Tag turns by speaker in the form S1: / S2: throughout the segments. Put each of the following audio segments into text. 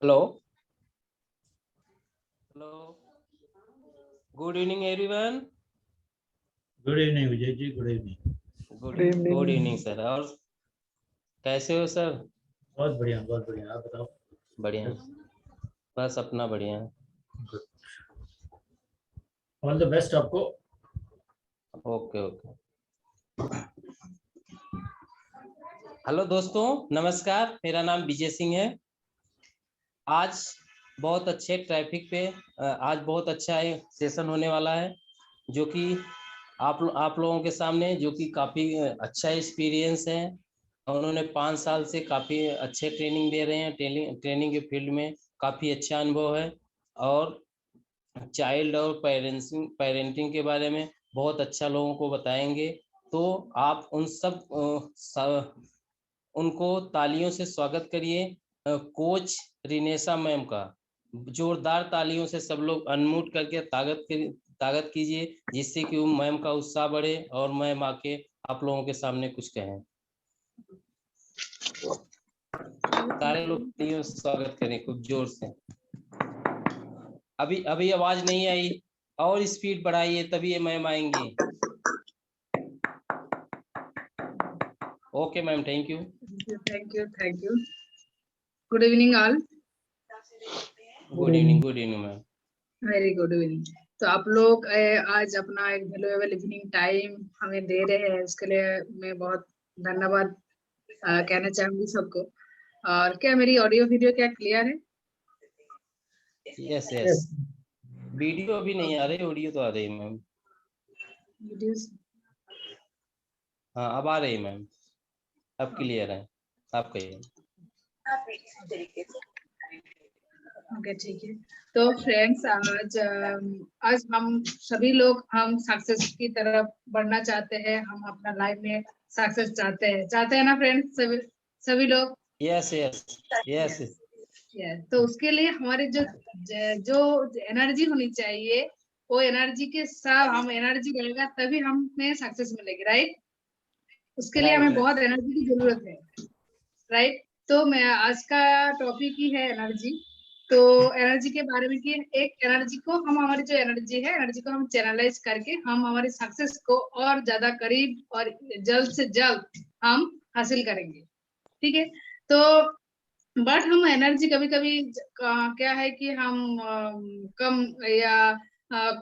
S1: Hello hello good evening everyone.
S2: Good evening Vijay ji, good evening.
S1: Good evening sir. और कैसे हो sir?
S2: बहुत बढ़िया, बहुत बढ़िया। आप बताओ।
S1: बढ़िया, बस अपना बढ़िया।
S2: गुड, ऑल द बेस्ट आपको।
S1: Okay okay. हेलो दोस्तों, नमस्कार। मेरा नाम विजय सिंह है। आज बहुत अच्छे ट्रैफिक पे आज बहुत अच्छा सेशन होने वाला है, जो कि आप लोगों के सामने, जो कि काफ़ी अच्छा एक्सपीरियंस है। उन्होंने 5 साल से काफ़ी अच्छे ट्रेनिंग दे रहे हैं। ट्रेनिंग के फील्ड में काफ़ी अच्छा अनुभव है, और चाइल्ड और पेरेंटिंग के बारे में बहुत अच्छा लोगों को बताएंगे। तो आप उनको तालियों से स्वागत करिए, कोच रिनेशा मैम का। जोरदार तालियों से सब लोग अनम्यूट करके ताकत कीजिए, जिससे कि वो मैम का उत्साह बढ़े और मैम आके आप लोगों के सामने कुछ कहें। सारे लोग तालियों से स्वागत करें खूब जोर से। अभी अभी आवाज नहीं आई, और स्पीड बढ़ाइए, तभी ये मैम आएंगी। Okay ma'am, thank you.
S3: Thank you. Good evening all.
S1: Good evening ma'am.
S3: Very good evening. तो आप लोग आज अपना एक वैल्यूएबल इवनिंग टाइम हमें दे रहे हैं, उसके लिए मैं बहुत धन्यवाद कहना चाहूंगी सबको। और क्या मेरी ऑडियो वीडियो क्या क्लियर है?
S1: Yes yes. वीडियो अभी नहीं आ रही, ऑडियो तो आ रही है मैम।
S3: वीडियोस
S1: हाँ, अब आ रही है मैम, अब क्लियर है। आप कहिए।
S3: ओके, ठीक है। तो फ्रेंड्स, आज हम सभी लोग हम सक्सेस की तरफ बढ़ना चाहते हैं। हम अपना लाइफ में सक्सेस चाहते हैं ना फ्रेंड्स? सभी लोग।
S1: Yes yes yes.
S3: तो उसके लिए हमारे जो एनर्जी होनी चाहिए, वो एनर्जी के साथ हम एनर्जी रहेगा तभी हमें सक्सेस मिलेगी, राइट? उसके लिए हमें
S1: राइट।
S3: बहुत एनर्जी की जरूरत है, राइट? तो मैं आज का टॉपिक ही है एनर्जी। तो एनर्जी के बारे में कि एक एनर्जी को हम, हमारी जो एनर्जी है, एनर्जी को हम चैनलाइज करके हम हमारी सक्सेस को और ज्यादा करीब और जल्द से जल्द हम हासिल करेंगे, ठीक है? तो बट हम एनर्जी कभी कभी क्या है कि हम कम या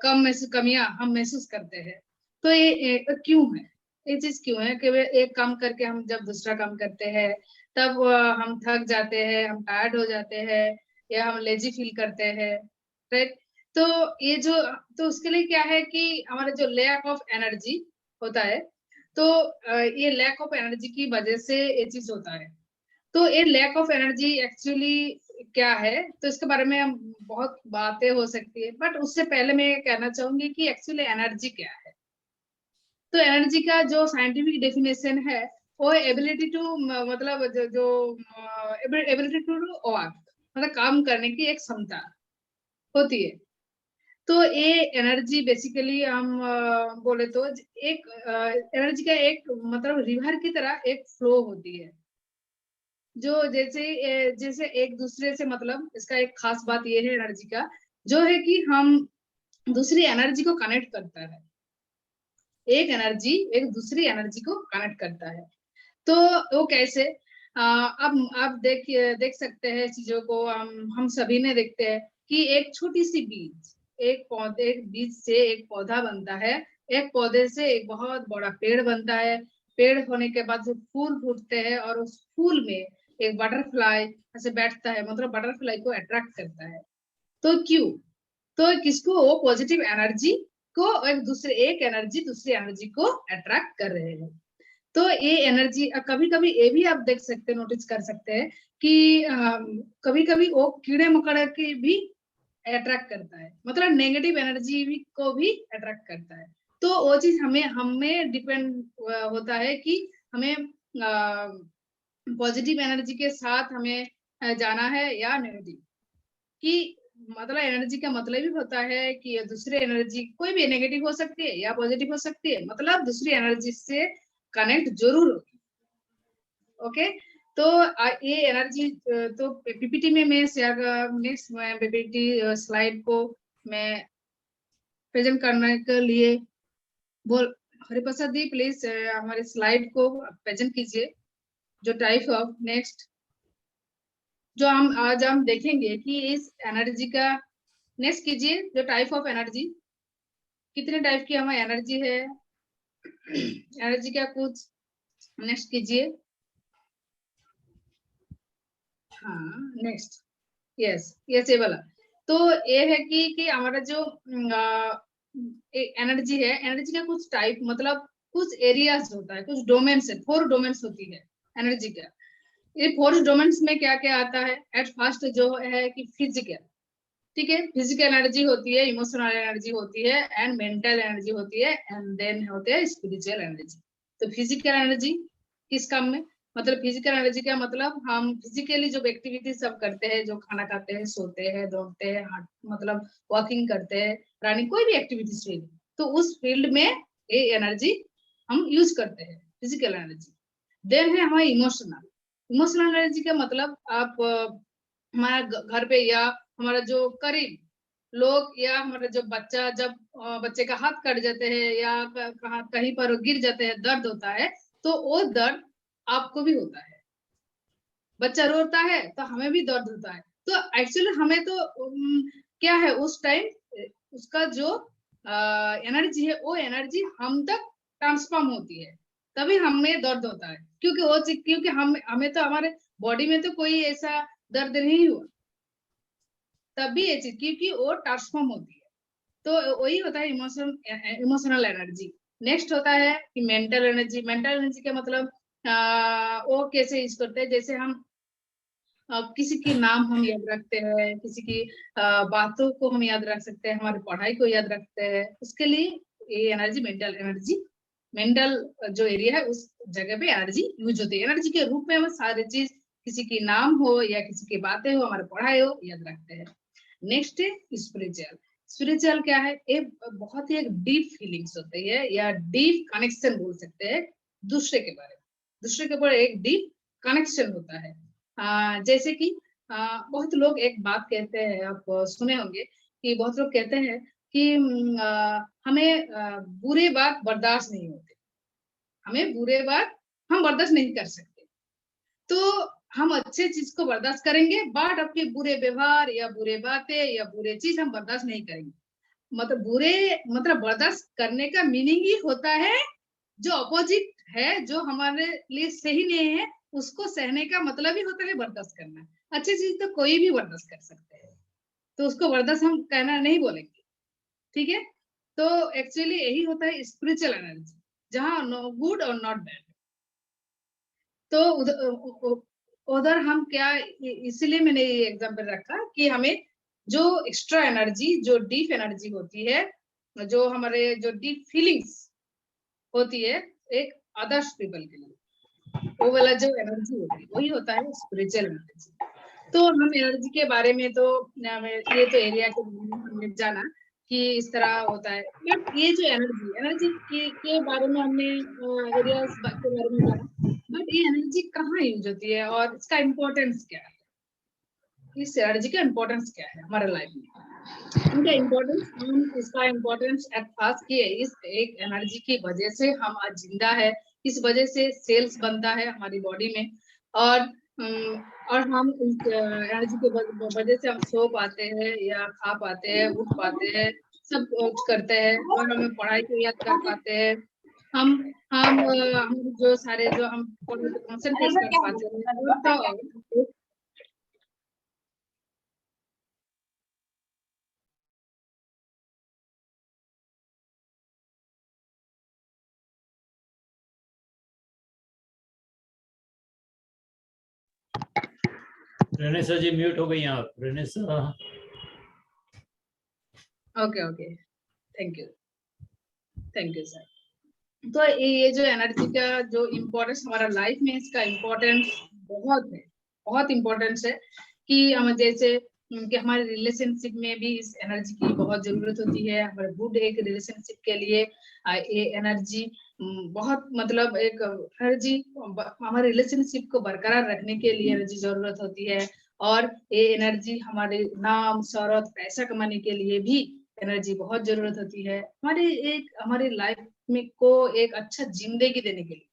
S3: कम में से कमियां हम महसूस करते हैं। तो ये क्यों है? ये चीज क्यों है कि एक काम करके हम जब दूसरा काम करते हैं तब हम थक जाते हैं, हम टायर्ड हो जाते हैं, या हम लेजी फील करते हैं, राइट? तो ये जो, तो उसके लिए क्या है कि हमारा जो लैक ऑफ एनर्जी होता है, तो ये लैक ऑफ एनर्जी की वजह से ये चीज होता है। तो ये लैक ऑफ एनर्जी एक्चुअली क्या है, तो इसके बारे में हम बहुत बातें हो सकती है, बट उससे पहले मैं कहना चाहूंगी कि एक्चुअली एनर्जी क्या है। तो एनर्जी का जो साइंटिफिक डेफिनेशन है, वो एबिलिटी टू, मतलब जो एबिलिटी टू वर्क, मतलब काम करने की एक क्षमता होती है। तो ये एनर्जी बेसिकली हम बोले तो एक एनर्जी का एक मतलब रिवर की तरह एक फ्लो होती है, जो जैसे एक दूसरे से, मतलब इसका एक खास बात ये है एनर्जी का, जो है कि हम दूसरी एनर्जी को कनेक्ट करता है। एक एनर्जी एक दूसरी एनर्जी को कनेक्ट करता है। तो वो कैसे? अब आप देख सकते हैं चीजों को, हम सभी ने देखते हैं कि एक छोटी सी बीज, एक बीज से एक पौधा बनता है, एक पौधे से एक बहुत बड़ा पेड़ बनता है। पेड़ होने के बाद जो फूल फूटते हैं, और उस फूल में एक बटरफ्लाई ऐसे बैठता है, मतलब बटरफ्लाई को अट्रैक्ट करता है। तो क्यों? तो किसको? वो पॉजिटिव एनर्जी को, एक एनर्जी दूसरी एनर्जी को अट्रैक्ट कर रहे हैं। तो ये एनर्जी कभी कभी ये भी आप देख सकते हैं, नोटिस कर सकते हैं कि कभी कभी वो कीड़े मकोड़े की भी अट्रैक्ट करता है, मतलब नेगेटिव एनर्जी भी को भी अट्रैक्ट करता है। तो वो चीज हमें हमें डिपेंड होता है कि हमें पॉजिटिव एनर्जी के साथ हमें जाना है या नेगेटिव। कि मतलब एनर्जी का मतलब ही होता है कि दूसरी एनर्जी कोई भी नेगेटिव हो सकती है या पॉजिटिव हो सकती है, मतलब दूसरी एनर्जी से कनेक्ट जरूर होगी। ओके, तो ये एनर्जी तो पीपीटी में मैं शेयर नेक्स्ट मैं पीपीटी स्लाइड को मैं प्रेजेंट करने के लिए बोल हरिप्रसाद दी प्लीज हमारे स्लाइड को प्रेजेंट कीजिए। जो टाइप ऑफ नेक्स्ट जो आज हम देखेंगे कि इस एनर्जी का नेक्स्ट कीजिए। जो टाइप ऑफ एनर्जी, कितने टाइप की हमारी एनर्जी है, एनर्जी का कुछ नेक्स्ट कीजिए। हाँ नेक्स्ट, यस यस ये वाला। तो ये है कि हमारा जो एनर्जी है, एनर्जी का कुछ टाइप मतलब कुछ एरियाज होता है, कुछ डोमेन्स है, 4 डोमेन्स होती है एनर्जी का। ये 4 डोमेन्स में क्या क्या आता है? एट फर्स्ट जो है कि फिजिकल, ठीक है, फिजिकल एनर्जी होती है, इमोशनल एनर्जी होती है एंड मेंटल एनर्जी होती है एंड देन होते हैं स्पिरिचुअल एनर्जी। तो फिजिकल एनर्जी किस काम में, मतलब फिजिकल एनर्जी का मतलब हम फिजिकली जो एक्टिविटी सब करते हैं, जो खाना खाते हैं, सोते हैं, दौड़ते हैं, मतलब वॉकिंग करते हैं, रनिंग, कोई भी एक्टिविटी, तो उस फील्ड में ये एनर्जी हम यूज करते हैं, फिजिकल एनर्जी। देन है हमारी इमोशनल, इमोशनल एनर्जी का मतलब आप हमारा घर पे या हमारा जो करीब लोग या हमारा जो बच्चा, जब बच्चे का हाथ कट जाते हैं या कहीं पर गिर जाते हैं, दर्द होता है, तो वो दर्द आपको भी होता है। बच्चा रोता है तो हमें भी दर्द होता है। तो एक्चुअली हमें तो क्या है उस टाइम उसका जो एनर्जी है, वो एनर्जी हम तक ट्रांसफॉर्म होती है, तभी हमें दर्द होता है। क्योंकि वो क्योंकि हमें तो हमारे बॉडी में तो कोई ऐसा दर्द नहीं हुआ, तभी ये चीज क्योंकि वो ट्रांसफॉर्म होती है। तो वही होता है इमोशनल एनर्जी। नेक्स्ट होता है कि मेंटल एनर्जी। मेंटल एनर्जी का मतलब वो कैसे यूज करते हैं, जैसे हम किसी की नाम हम याद रखते हैं, किसी की बातों को हम याद रख सकते हैं, हमारी पढ़ाई को याद रखते हैं, उसके लिए ये एनर्जी मेंटल जो एरिया है उस जगह पे एनर्जी यूज होती है। एनर्जी के रूप में हम सारी चीज, किसी की नाम हो या किसी की बातें हो, हमारी पढ़ाई हो, याद रखते हैं। नेक्स्ट है स्पिरिचुअल। स्पिरिचुअल क्या है? एक बहुत ही एक डीप फीलिंग्स होती है या डीप कनेक्शन बोल सकते हैं दूसरे के बारे में। दूसरे के ऊपर एक डीप कनेक्शन होता है। जैसे कि बहुत लोग एक बात कहते हैं, आप सुने होंगे कि बहुत लोग कहते हैं कि हमें बुरे बात बर्दाश्त नहीं होते, हमें बुरे बात हम बर्दाश्त नहीं कर सकते, तो हम अच्छे चीज को बर्दाश्त करेंगे, बट अपने बुरे व्यवहार या बुरे बातें या बुरे चीज हम बर्दाश्त नहीं करेंगे। मतलब बुरे मतलब बर्दाश्त करने का मीनिंग ही होता है जो अपोजिट है, जो हमारे लिए सही नहीं है, उसको सहने का मतलब ही होता है बर्दाश्त करना। अच्छी चीज तो कोई भी बर्दाश्त कर सकते हैं, तो उसको बर्दाश्त हम कहना नहीं बोलेंगे, ठीक है। तो एक्चुअली यही होता है स्पिरिचुअल एनर्जी, जहाँ नो गुड और नॉट बैड। तो उधर हम क्या, इसीलिए मैंने ये एग्जाम्पल रखा कि हमें जो एक्स्ट्रा एनर्जी, जो डीप एनर्जी होती है, जो हमारे जो डीप फीलिंग्स होती है एक अदर्स पीपल के लिए, वो वाला जो एनर्जी होती है वही होता है स्पिरिचुअल एनर्जी। तो हम एनर्जी के बारे में तो ये तो एरिया के हमने जाना कि इस तरह होता है, बट ये जो एनर्जी के बारे में हमने एरियाज के बारे में जाना, बट ये एनर्जी कहाँ यूज होती है और इसका इम्पोर्टेंस क्या है, इस एनर्जी का इम्पोर्टेंस क्या है हमारे लाइफ में। इनका इम्पोर्टेंस, हम इसका इम्पोर्टेंस एट फर्स्ट की इस एक एनर्जी की वजह से हम आज जिंदा है, इस वजह से सेल्स बनता है हमारी बॉडी में, और हम इस एनर्जी के वजह से हम सो पाते हैं या खा पाते हैं, उठ पाते हैं, सब कुछ करते हैं, और हमें पढ़ाई को याद कर पाते हैं, हम जो सारे जो हम कंसंट्रेट कर पाते हैं।
S2: रेनेसा जी म्यूट हो गई आप, Renaissance.
S3: Okay thank you sir. तो ये जो एनर्जी का जो इम्पोर्टेंस हमारा लाइफ में, इसका इम्पोर्टेंस बहुत है, बहुत इम्पोर्टेंस है कि हम जैसे कि हमारे रिलेशनशिप में भी इस एनर्जी की बहुत जरूरत होती है। हमारे गुड एक रिलेशनशिप के लिए ये एनर्जी बहुत मतलब एक एनर्जी हमारे रिलेशनशिप को बरकरार रखने के लिए एनर्जी जरूरत होती है, और ये एनर्जी हमारे नाम शौहरत पैसा कमाने के लिए भी एनर्जी बहुत जरूरत होती है। हमारी लाइफ में को एक अच्छा जिंदगी देने के लिए,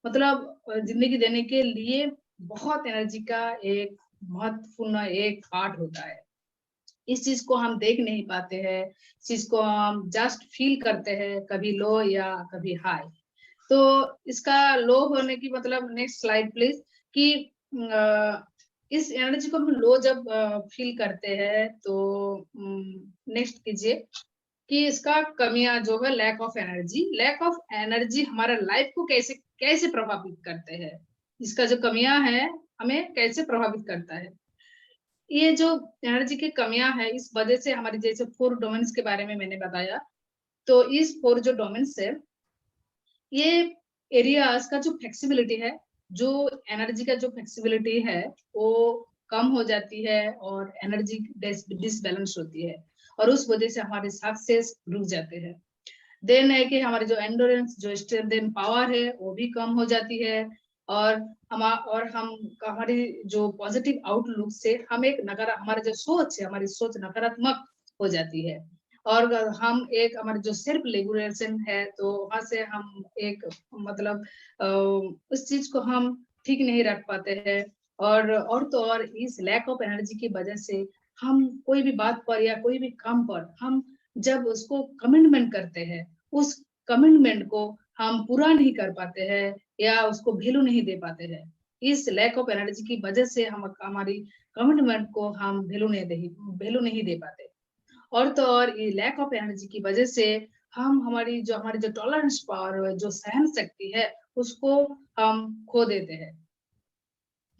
S3: मतलब जिंदगी देने के लिए बहुत एनर्जी का एक महत्वपूर्ण एक पार्ट होता है। इस चीज को हम देख नहीं पाते हैं, इस चीज को हम जस्ट फील करते हैं, कभी लो या कभी हाई। तो इसका लो होने की मतलब, नेक्स्ट स्लाइड प्लीज, कि इस एनर्जी को हम लो जब फील करते हैं तो नेक्स्ट कीजिए कि इसका कमियां जो है, लैक ऑफ एनर्जी हमारा लाइफ को कैसे कैसे प्रभावित करते हैं, इसका जो कमियां है हमें कैसे प्रभावित करता है। ये जो एनर्जी की कमियां है, इस वजह से हमारे जैसे 4 डोमेन्स के बारे में मैंने बताया, तो इस 4 जो डोमेन्स है, ये एरियाज का जो फ्लेक्सिबिलिटी है, जो एनर्जी का जो फ्लेक्सिबिलिटी है वो कम हो जाती है और एनर्जी डिसबैलेंस होती है, और उस वजह से हमारे सक्सेस रुक जाते हैं। देन है कि हमारी जो एंडोरेंस, जो स्ट्रेंथ एंड पावर है वो भी कम हो जाती है, और हम हमारी जो पॉजिटिव आउटलुक से हम एक हमारी जो सोच है, हमारी सोच नकारात्मक हो जाती है, और हम एक हमारी जो सेल्फ रेगुलेशन है, तो वहां से हम एक मतलब उस चीज को हम ठीक नहीं रख पाते हैं। और तो और इस लैक ऑफ एनर्जी की वजह से हम कोई भी बात पर या कोई भी काम पर हम जब उसको कमिटमेंट करते हैं, उस कमिटमेंट को हम पूरा नहीं कर पाते हैं या उसको वैल्यू नहीं दे पाते हैं। इस लैक ऑफ एनर्जी की वजह से हम हमारी कमिटमेंट को हम वैल्यू नहीं दे पाते, और तो और ये लैक ऑफ एनर्जी की वजह से हम हमारी जो टॉलरेंस पावर है, जो सहन शक्ति है, उसको हम खो देते हैं।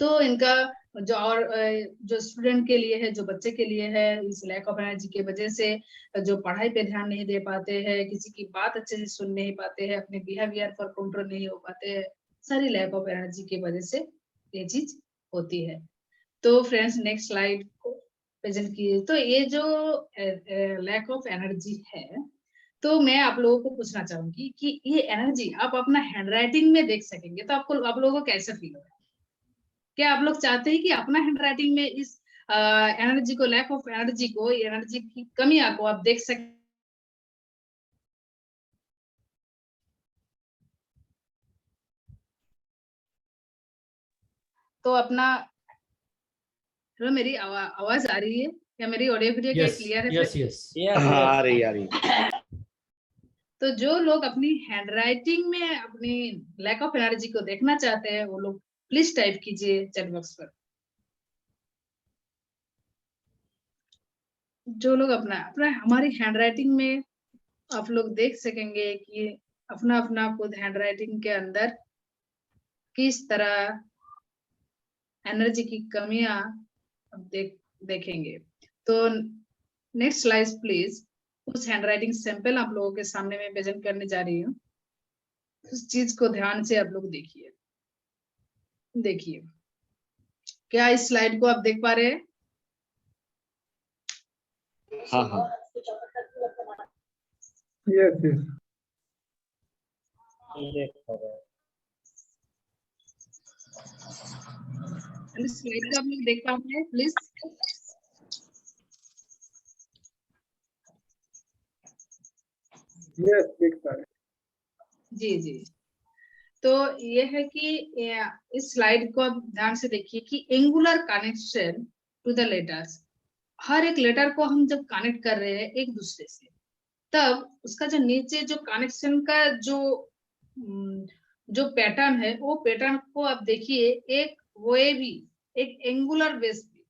S3: तो इनका जो स्टूडेंट के लिए है, जो बच्चे के लिए है, इस लैक ऑफ एनर्जी की वजह से जो पढ़ाई पे ध्यान नहीं दे पाते हैं, किसी की बात अच्छे से सुन नहीं पाते हैं, अपने बिहेवियर पर कंट्रोल नहीं हो पाते हैं, सारी लैक ऑफ एनर्जी की वजह से ये चीज होती है। तो फ्रेंड्स, नेक्स्ट स्लाइड को प्रेजेंट कीजिए। तो ये जो लैक ऑफ एनर्जी है, तो मैं आप लोगों को पूछना चाहूंगी कि ये एनर्जी आप अपना हैंडराइटिंग में देख सकेंगे तो आप लोगों को कैसे फील होगा? क्या आप लोग चाहते हैं कि अपना हैंडराइटिंग में इस एनर्जी को, लैक ऑफ एनर्जी को, एनर्जी की कमियां को आप देख सकें? तो अपना, हेलो, मेरी आवाज आ रही है या मेरी ऑडियो वीडियो क्या क्लियर है?
S2: यस यस
S4: आ रही
S3: तो जो लोग अपनी हैंडराइटिंग में अपनी लैक ऑफ एनर्जी को देखना चाहते हैं, वो लोग प्लीज टाइप कीजिए चैट बॉक्स पर। जो लोग अपना अपना हमारी हैंडराइटिंग में आप लोग देख सकेंगे कि अपना अपना खुद हैंडराइटिंग के अंदर किस तरह एनर्जी की कमियां देखेंगे। तो नेक्स्ट स्लाइड प्लीज। उस हैंडराइटिंग सैंपल आप लोगों के सामने में प्रेजेंट करने जा रही हूँ, उस चीज को ध्यान से आप लोग देखिए। क्या इस स्लाइड को आप देख पा रहे हैं?
S4: हाँ हाँ
S5: यस यस
S3: स्लाइड को आप लोग देख पा रहे हैं प्लीज?
S5: यस देख पा रहे।
S3: जी जी। तो ये है कि इस स्लाइड को आप ध्यान से देखिए कि angular connection to the letters, हर एक लेटर को हम जब कनेक्ट कर रहे हैं एक दूसरे से, तब उसका जो नीचे जो कनेक्शन का जो पैटर्न है, वो पैटर्न को आप देखिए, एक वे भी एक एंगुलर बेस भी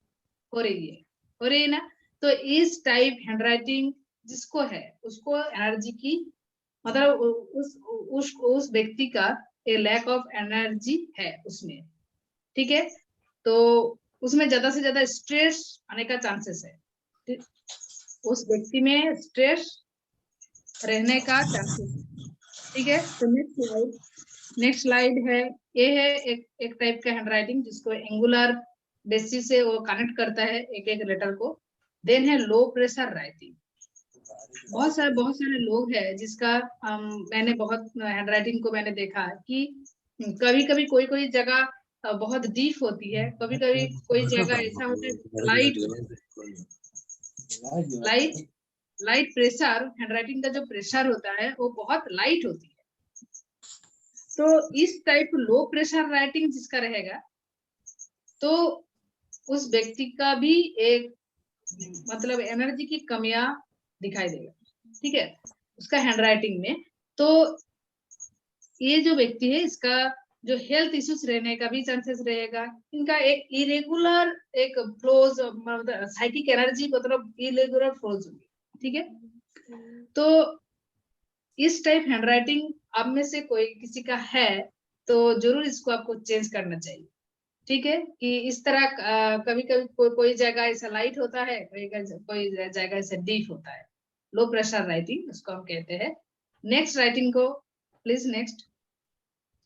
S3: हो रही है ना। तो इस टाइप हैंडराइटिंग जिसको है, उसको एनर्जी की मतलब उस व्यक्ति का ए लैक ऑफ एनर्जी है उसमें, ठीक है। तो उसमें ज्यादा से ज्यादा स्ट्रेस आने का चांसेस है, उस व्यक्ति में स्ट्रेस रहने का चांसेस है, ठीक है। तो नेक्स्ट स्लाइड है, ये है एक टाइप का हैंडराइटिंग जिसको एंगुलर बेसिस से वो कनेक्ट करता है एक एक लेटर को। देन है लो प्रेशर राइटिंग, बहुत सारे लोग हैं जिसका मैंने बहुत हैंडराइटिंग को मैंने देखा कि कभी कभी कोई जगह बहुत डीप होती है, कभी कभी कोई जगह ऐसा होता है लाइट लाइट प्रेशर, हैंडराइटिंग का जो प्रेशर होता है वो बहुत लाइट होती है। तो इस टाइप लो प्रेशर राइटिंग जिसका रहेगा तो उस व्यक्ति का भी एक मतलब एनर्जी की कमियां दिखाई देगा, ठीक है, उसका हैंडराइटिंग में। तो ये जो व्यक्ति है इसका जो हेल्थ इश्यूज रहने का भी चांसेस रहेगा, इनका एक इरेगुलर एक फ्लोज मतलब साइकिक एनर्जी मतलब इरेगुलर फ्लोज होगी, ठीक है। तो इस टाइप हैंडराइटिंग आप में से कोई किसी का है तो जरूर इसको आपको चेंज करना चाहिए, ठीक है। कि इस तरह कभी कभी कोई जगह ऐसा लाइट होता है, कोई जगह ऐसा डीप होता है, लो प्रेशर राइटिंग उसको हम कहते हैं। नेक्स्ट राइटिंग को प्लीज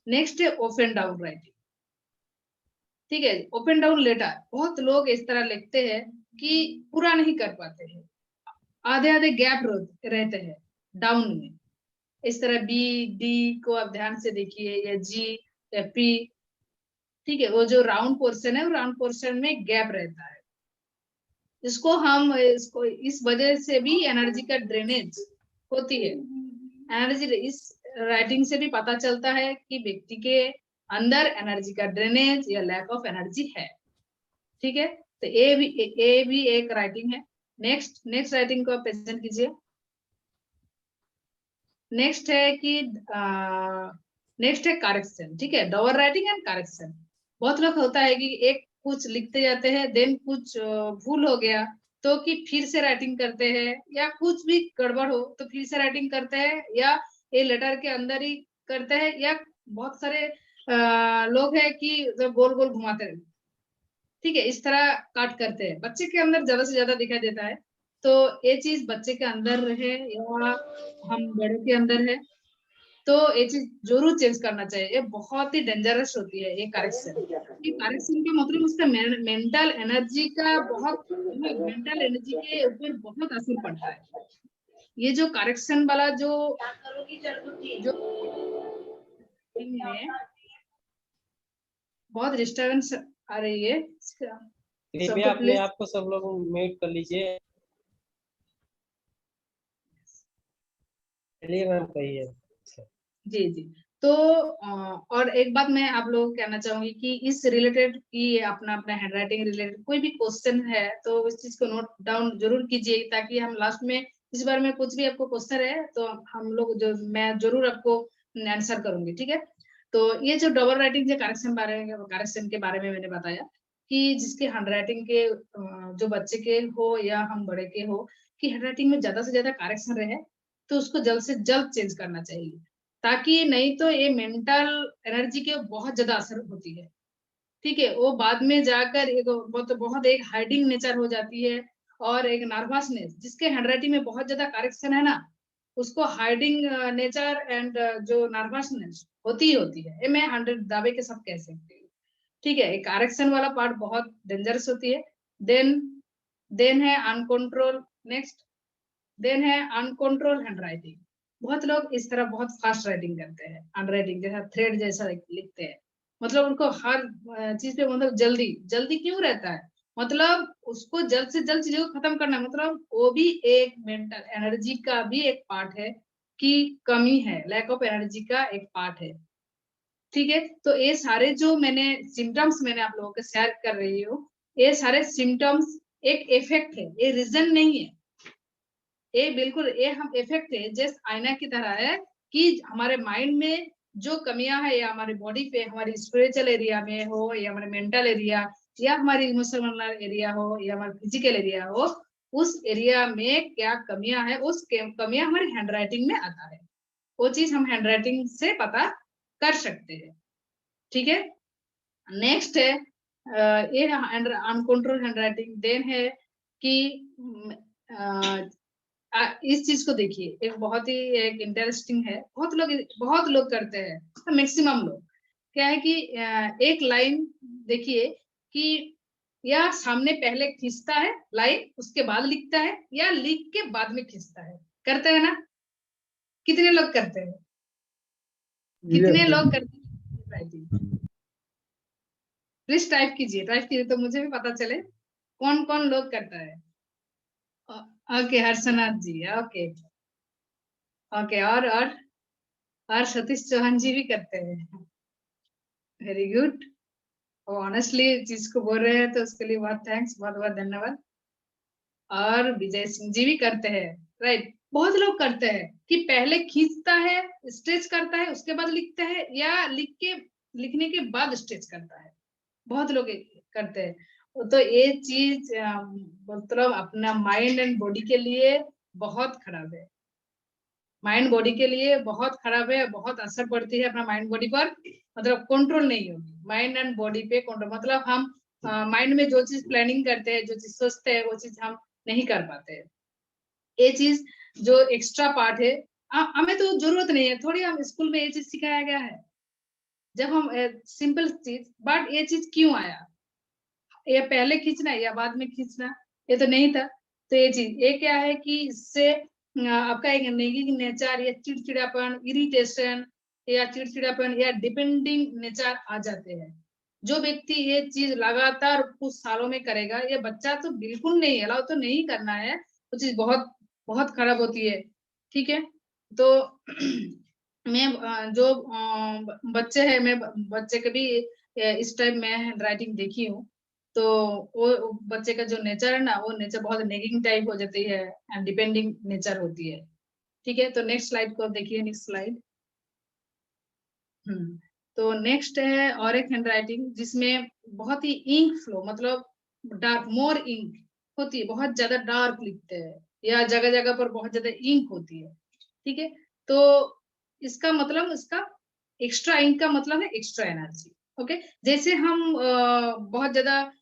S3: नेक्स्ट है ओपन डाउन राइटिंग, ठीक है। ओपन डाउन लेटर बहुत लोग इस तरह लिखते हैं कि पूरा नहीं कर पाते हैं, आधे आधे गैप रहते हैं डाउन में। इस तरह बी डी को आप ध्यान से देखिए, या जी या पी, ठीक है, वो जो राउंड पोर्शन है वो राउंड पोर्शन में गैप रहता है। इसको इस वजह से भी एनर्जी का ड्रेनेज होती है। एनर्जी इस राइटिंग से भी पता चलता है कि व्यक्ति के अंदर एनर्जी का ड्रेनेज या लैक ऑफ एनर्जी है, ठीक है। तो ए भी एक राइटिंग है। नेक्स्ट राइटिंग को आप प्रेजेंट कीजिए। नेक्स्ट है कि नेक्स्ट है करेक्शन, ठीक है, डबल राइटिंग एंड करेक्शन। बहुत लोग होता है कि एक कुछ लिखते जाते हैं देन कुछ भूल हो गया तो कि फिर से राइटिंग करते हैं, या कुछ भी गड़बड़ हो तो फिर से राइटिंग करते हैं, या ये लेटर के अंदर ही करते हैं, या बहुत सारे लोग हैं कि गोल गोल घुमाते रहते, ठीक है, इस तरह काट करते हैं। बच्चे के अंदर ज्यादा से ज्यादा दिखाई देता है, तो ये चीज बच्चे के अंदर है या हम बड़े के अंदर है तो ये चीज जरूर चेंज करना चाहिए। ये बहुत ही डेंजरस होती है ये करेक्शन। ये करेक्शन का मतलब उसका मेंटल एनर्जी का बहुत मेंटल एनर्जी के ऊपर बहुत असर पड़ता है। ये जो करेक्शन वाला जो में बहुत डिस्टर्बेंस आ रही है,
S1: कृपया अपने आप को सब लोग म्यूट कर लीजिए। चलिए मैम कहिए।
S3: जी जी। तो और एक बात मैं आप लोगों को कहना चाहूंगी कि इस रिलेटेड की अपना अपना हैंडराइटिंग रिलेटेड कोई भी क्वेश्चन है तो इस चीज को नोट डाउन जरूर कीजिए, ताकि हम लास्ट में इस बार में कुछ भी आपको क्वेश्चन है तो हम लोग जो मैं जरूर आपको आंसर करूंगी, ठीक है। तो ये जो डबल राइटिंग के करेक्शन के बारे में मैंने बताया कि जिसके हैंडराइटिंग के जो बच्चे के हो या हम बड़े के हो कि हैंडराइटिंग में ज्यादा से ज्यादा करेक्शन रहे तो उसको जल्द से जल्द चेंज करना चाहिए, ताकि नहीं तो ये मेंटल एनर्जी के बहुत ज्यादा असर होती है, ठीक है। वो बाद में जाकर एक बहुत एक हाइडिंग नेचर हो जाती है और एक नर्वसनेस, जिसके हैंडराइटिंग में बहुत ज्यादा करेक्शन है ना उसको हाइडिंग नेचर एंड जो नर्वसनेस होती ही होती है। ये मैं 100 दावे के साथ कह सकती हूँ, ठीक है। करेक्शन वाला पार्ट बहुत डेंजरस होती है। देन है अनकंट्रोल, नेक्स्ट देन है अनकंट्रोल हैंडराइटिंग। बहुत लोग इस तरह बहुत फास्ट राइटिंग करते हैं, हैंडराइटिंग जैसा थ्रेड जैसा लिखते हैं, मतलब उनको हर चीज पे मतलब जल्दी जल्दी क्यों रहता है, मतलब उसको जल्द से जल्द चीजों को खत्म करना, मतलब वो भी एक मेंटल एनर्जी का भी एक पार्ट है कि कमी है, लैक ऑफ एनर्जी का एक पार्ट है, ठीक है। तो ये सारे जो मैंने सिम्टम्स मैंने आप लोगों को शेयर कर रही हूँ, ये सारे सिम्टम्स एक इफेक्ट है, ये रीजन नहीं है। ये बिल्कुल ये हम इफेक्ट है, जैसे आईना की तरह है कि हमारे माइंड में जो कमियां है या हमारी बॉडी पे हमारी स्पिरिचुअल एरिया में हो या हमारे मेंटल एरिया या हमारी इमोशनल एरिया हो या हमारा फिजिकल एरिया हो, उस एरिया में क्या कमियां है उस कमियां हमारी हैंडराइटिंग में आता है, वो चीज हम हैंडराइटिंग से पता कर सकते हैं, ठीक है। नेक्स्ट है ये अनकंट्रोल हैंडराइटिंग। देन है कि इस चीज को देखिए, एक बहुत ही एक इंटरेस्टिंग है, बहुत लोग करते हैं, मैक्सिमम लोग क्या है कि एक लाइन देखिए कि या सामने पहले खींचता है लाइन, उसके बाद लिखता है, या लिख के बाद में खींचता है? करते हैं ना? कितने लोग करते हैं? कितने
S5: Yes,
S3: लोग करते हैं राइटिंग? प्लीज टाइप कीजिए तो मुझे भी पता चले कौन कौन लोग करता है। ओके हर्षनाथ जी, ओके ओके, और सतीश चौहान जी भी करते हैं। Very good. ऑनेस्टली चीज को बोल रहे हैं तो उसके लिए बहुत थैंक्स, बहुत बहुत धन्यवाद। और विजय सिंह जी भी करते हैं, राइट। बहुत लोग करते हैं कि पहले खींचता है, स्ट्रेच करता है, उसके बाद लिखता है, या लिखने के बाद स्ट्रेच करता है। बहुत लोग करते हैं। तो ये चीज मतलब अपना माइंड एंड बॉडी के लिए बहुत खराब है। माइंड बॉडी के लिए बहुत खराब है, बहुत असर पड़ती है अपना माइंड बॉडी पर। मतलब कंट्रोल नहीं होगी माइंड एंड बॉडी पे कंट्रोल। मतलब हम माइंड में जो चीज प्लानिंग करते हैं, जो चीज सोचते हैं, वो चीज हम नहीं कर पाते हैं। ये चीज जो एक्स्ट्रा पार्ट है, हमें तो जरूरत नहीं है, थोड़ी हम स्कूल में ये चीज सिखाया गया है जब हम सिंपल चीज। बट ये चीज क्यों आया? ये पहले खींचना या बाद में खींचना, ये तो नहीं था। तो ये क्या है कि इससे आपका एक नेगेटिव नेचर या चिड़चिड़ापन, इरिटेशन या चिड़चिड़ापन या डिपेंडिंग नेचर आ जाते हैं। जो व्यक्ति ये चीज लगातार कुछ सालों में करेगा, ये बच्चा तो बिल्कुल नहीं, अलाउ तो नहीं करना है, वो चीज बहुत बहुत खराब होती है। ठीक है, तो मैं जो बच्चे हैं, मैं बच्चे के भी इस टाइप में हैंड राइटिंग देखी हूँ। तो वो बच्चे का जो नेचर है ना, वो नेचर बहुत नेगिंग टाइप हो जाती है एंड डिपेंडिंग नेचर होती है। ठीक है, तो नेक्स्ट स्लाइड को देखिए, नेक्स्ट स्लाइड। तो नेक्स्ट है और एक हैंड राइटिंग जिसमें बहुत ही इंक फ्लो, मतलब डार्क, मोर इंक होती है, बहुत ज्यादा डार्क लिखते हैं, या जगह जगह पर बहुत ज्यादा इंक होती है। ठीक है, तो इसका मतलब, इसका एक्स्ट्रा इंक का मतलब है एक्स्ट्रा एनर्जी। ओके, जैसे हम बहुत ज्यादा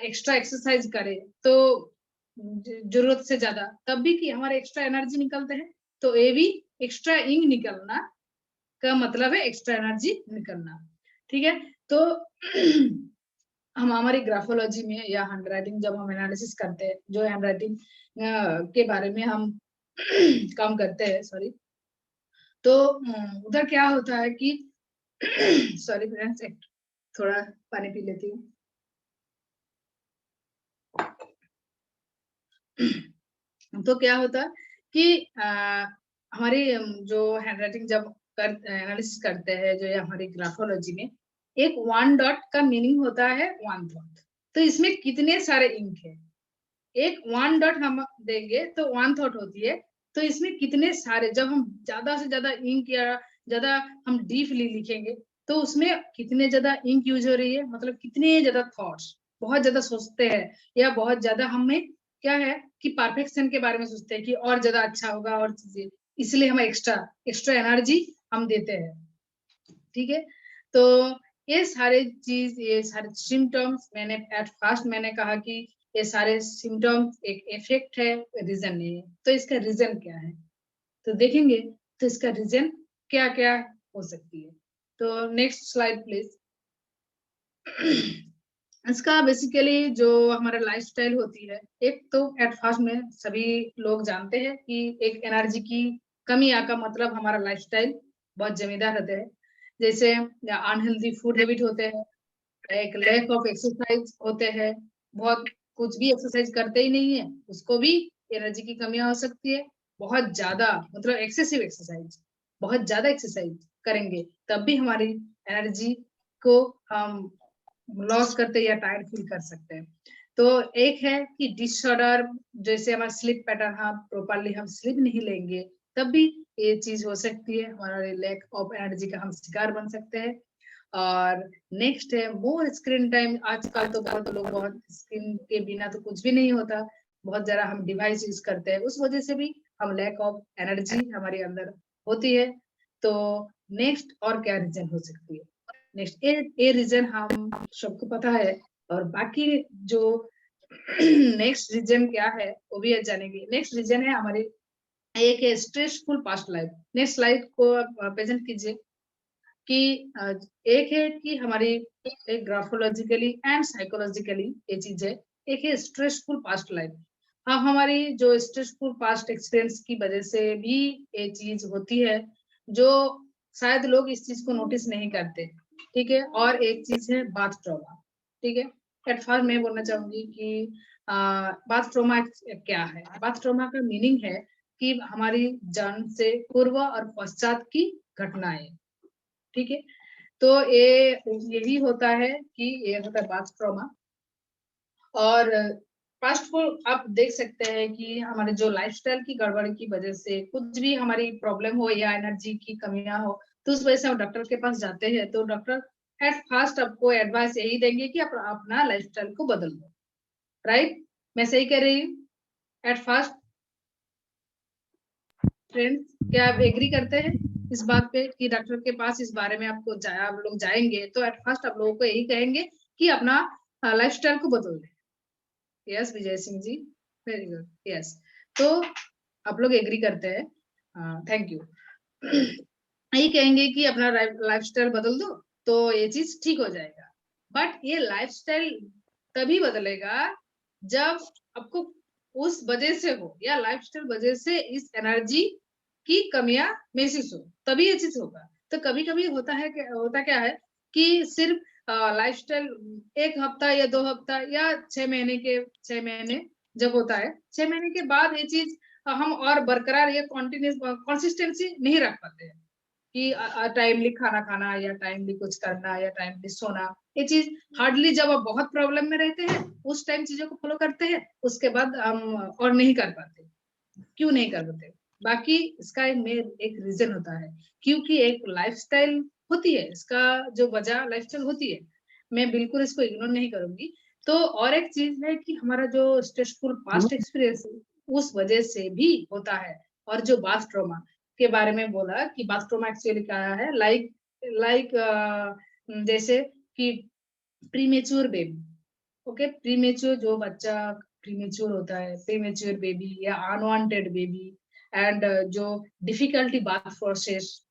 S3: एक्स्ट्रा एक्सरसाइज करें तो जरूरत से ज्यादा, तब भी कि हमारे एक्स्ट्रा एनर्जी निकलते हैं। तो ये भी एक्स्ट्रा इंक निकलना का मतलब है एक्स्ट्रा एनर्जी निकलना। ठीक है, तो हम हमारी ग्राफोलॉजी में या हैंड राइटिंग जब हम एनालिसिस करते हैं, जो हैंड राइटिंग के बारे में हम काम करते हैं, सॉरी, तो उधर क्या होता है कि सॉरी फ्रेंड्स, थोड़ा पानी पी लेती हूँ। तो क्या होता है कि हमारी जो हैंड राइटिंग जब एनालिसिस करते हैं, जो हमारी ग्राफोलॉजी में, एक वन डॉट का मीनिंग होता है वन थॉट। तो इसमें कितने सारे इंक है? एक वन डॉट हम देंगे तो वन थॉट होती है। तो इसमें कितने सारे, जब हम ज्यादा से ज्यादा इंक या ज्यादा हम डीपली लिखेंगे, तो उसमें कितने ज्यादा इंक यूज हो रही है, मतलब कितने ज्यादा थॉट्स, बहुत ज्यादा सोचते हैं, या बहुत ज्यादा हमें क्या है कि परफेक्शन के बारे में सोचते हैं कि और ज्यादा अच्छा होगा और चीजें, इसलिए हम एक्स्ट्रा एक्स्ट्रा एनर्जी हम देते हैं। ठीक है, तो ये सारे चीज, ये सारे सिम्टम्स, मैंने एट फर्स्ट मैंने कहा कि ये सारे सिम्टम्स एक इफेक्ट है, रीजन नहीं है। तो इसका रीजन क्या है, तो देखेंगे तो इसका रीजन क्या क्या हो सकती है। तो नेक्स्ट स्लाइड प्लीज। इसका बेसिकली जो हमारा लाइफस्टाइल होती है, एक तो एट फर्स्ट में सभी लोग जानते हैं कि एक एनर्जी की कमी का मतलब हमारा लाइफस्टाइल बहुत जमींदार रहते हैं। जैसे अनहेल्दी फूड हैबिट होते हैं, एक लैक ऑफ एक्सरसाइज होते हैं, बहुत कुछ भी एक्सरसाइज करते ही नहीं है, उसको भी एनर्जी की कमियां हो सकती है। बहुत ज्यादा, मतलब एक्सेसिव एक्सरसाइज, बहुत ज्यादा एक्सरसाइज करेंगे तब भी हमारी एनर्जी को हम लॉस करते या टायर्ड फील कर सकते हैं। तो एक है कि डिसऑर्डर, जैसे हमारा स्लीप पैटर्न, हम प्रॉपरली हम स्लीप नहीं लेंगे तब भी ये चीज हो सकती है, हमारा लैक ऑफ एनर्जी का हम शिकार बन सकते हैं। और नेक्स्ट है मोर स्क्रीन टाइम। आजकल तो बहुत लोग, बहुत स्क्रीन के बिना तो कुछ भी नहीं होता, बहुत ज्यादा हम डिवाइस यूज करते हैं, उस वजह से भी हम लैक ऑफ एनर्जी हमारे अंदर होती है। तो नेक्स्ट और क्या रीजन हो सकती है? नेक्स्ट ए रीजन हम सबको पता है, और बाकी जो नेक्स्ट रीजन क्या है वो भी जानेंगे। नेक्स्ट रीजन है हमारी एक है stressful past life. Next slide को प्रेजेंट कीजिए। कि एक है कि हमारी एक ग्राफोलॉजिकली एंड साइकोलॉजिकली ये चीज है, एक है स्ट्रेसफुल पास्ट लाइफ। हाँ, हमारी जो स्ट्रेसफुल पास्ट एक्सपीरियंस की वजह से भी ये चीज होती है, जो शायद लोग इस चीज को नोटिस नहीं करते। ठीक है, और एक चीज है बाथ ट्रॉमा। ठीक है, एट फर्स्ट मैं बोलना चाहूंगी कि बाथ ट्रॉमा क्या है। बाथ ट्रॉमा का मीनिंग है कि हमारी जन्म से पूर्व और पश्चात की घटनाएं। ठीक है, तो ये यही होता है कि ये होता है बाथ ट्रॉमा। और फास्ट को आप देख सकते हैं कि हमारे जो लाइफस्टाइल की गड़बड़ी की वजह से कुछ भी हमारी प्रॉब्लम हो या एनर्जी की कमियां हो, तो उस वजह से हम डॉक्टर के पास जाते हैं, तो डॉक्टर एट फर्स्ट आपको एडवाइस यही देंगे कि आप अपना लाइफस्टाइल को बदल दो। राइट, मैं सही कह रही हूँ? एट फर्स्ट फ्रेंड्स, क्या आप एग्री करते हैं इस बात पे कि डॉक्टर के पास इस बारे में आपको आप लोग जाएंगे तो एट फर्स्ट आप लोगों को यही कहेंगे कि अपना लाइफस्टाइल को बदल दें? Yes Vijay Singh ji, very good, yes. तो आप लोग एग्री करते हैं, थैंक यू। यही कहेंगे कि अपना लाइफस्टाइल बदल दो तो ये चीज ठीक हो जाएगा। बट ये लाइफस्टाइल तभी बदलेगा जब आपको उस वजह से हो या लाइफस्टाइल वजह से इस एनर्जी की कमियां महसूस हो, तभी ये चीज होगा। तो कभी कभी होता क्या है कि सिर्फ लाइफस्टाइल एक हफ्ता या 2 हफ्ता या 6 महीने जब होता है, 6 महीने के बाद ये चीज हम और बरकरार या कॉन्टिन्यूस कंसिस्टेंसी नहीं रख पाते हैं कि टाइमली खाना खाना या टाइमली कुछ करना या टाइमली सोना। ये चीज हार्डली जब आप बहुत प्रॉब्लम में रहते हैं उस टाइम चीजों को फॉलो करते हैं, उसके बाद हम और नहीं कर पाते। क्यों नहीं कर पाते? बाकी इसका एक रीजन होता है, क्योंकि एक लाइफस्टाइल होती है, इसका जो वजह लाइफस्टाइल होती है, मैं बिल्कुल इसको इग्नोर नहीं करूंगी। तो और एक चीज है कि हमारा जो स्ट्रेसफुल पास्ट एक्सपीरियंस है उस वजह से भी होता है। और जो बाथ ट्रॉमा के बारे में बोला कि बाथ ट्रॉमा एक्चुअली क्या है, लाइक जैसे कि प्रीमेच्योर बेबी। ओके, प्रीमेच्योर जो बच्चा प्रीमेच्योर होता है, प्रीमेच्योर बेबी या अनवांटेड बेबी, एंड जो डिफिकल्टी बाथ प्रोसेस।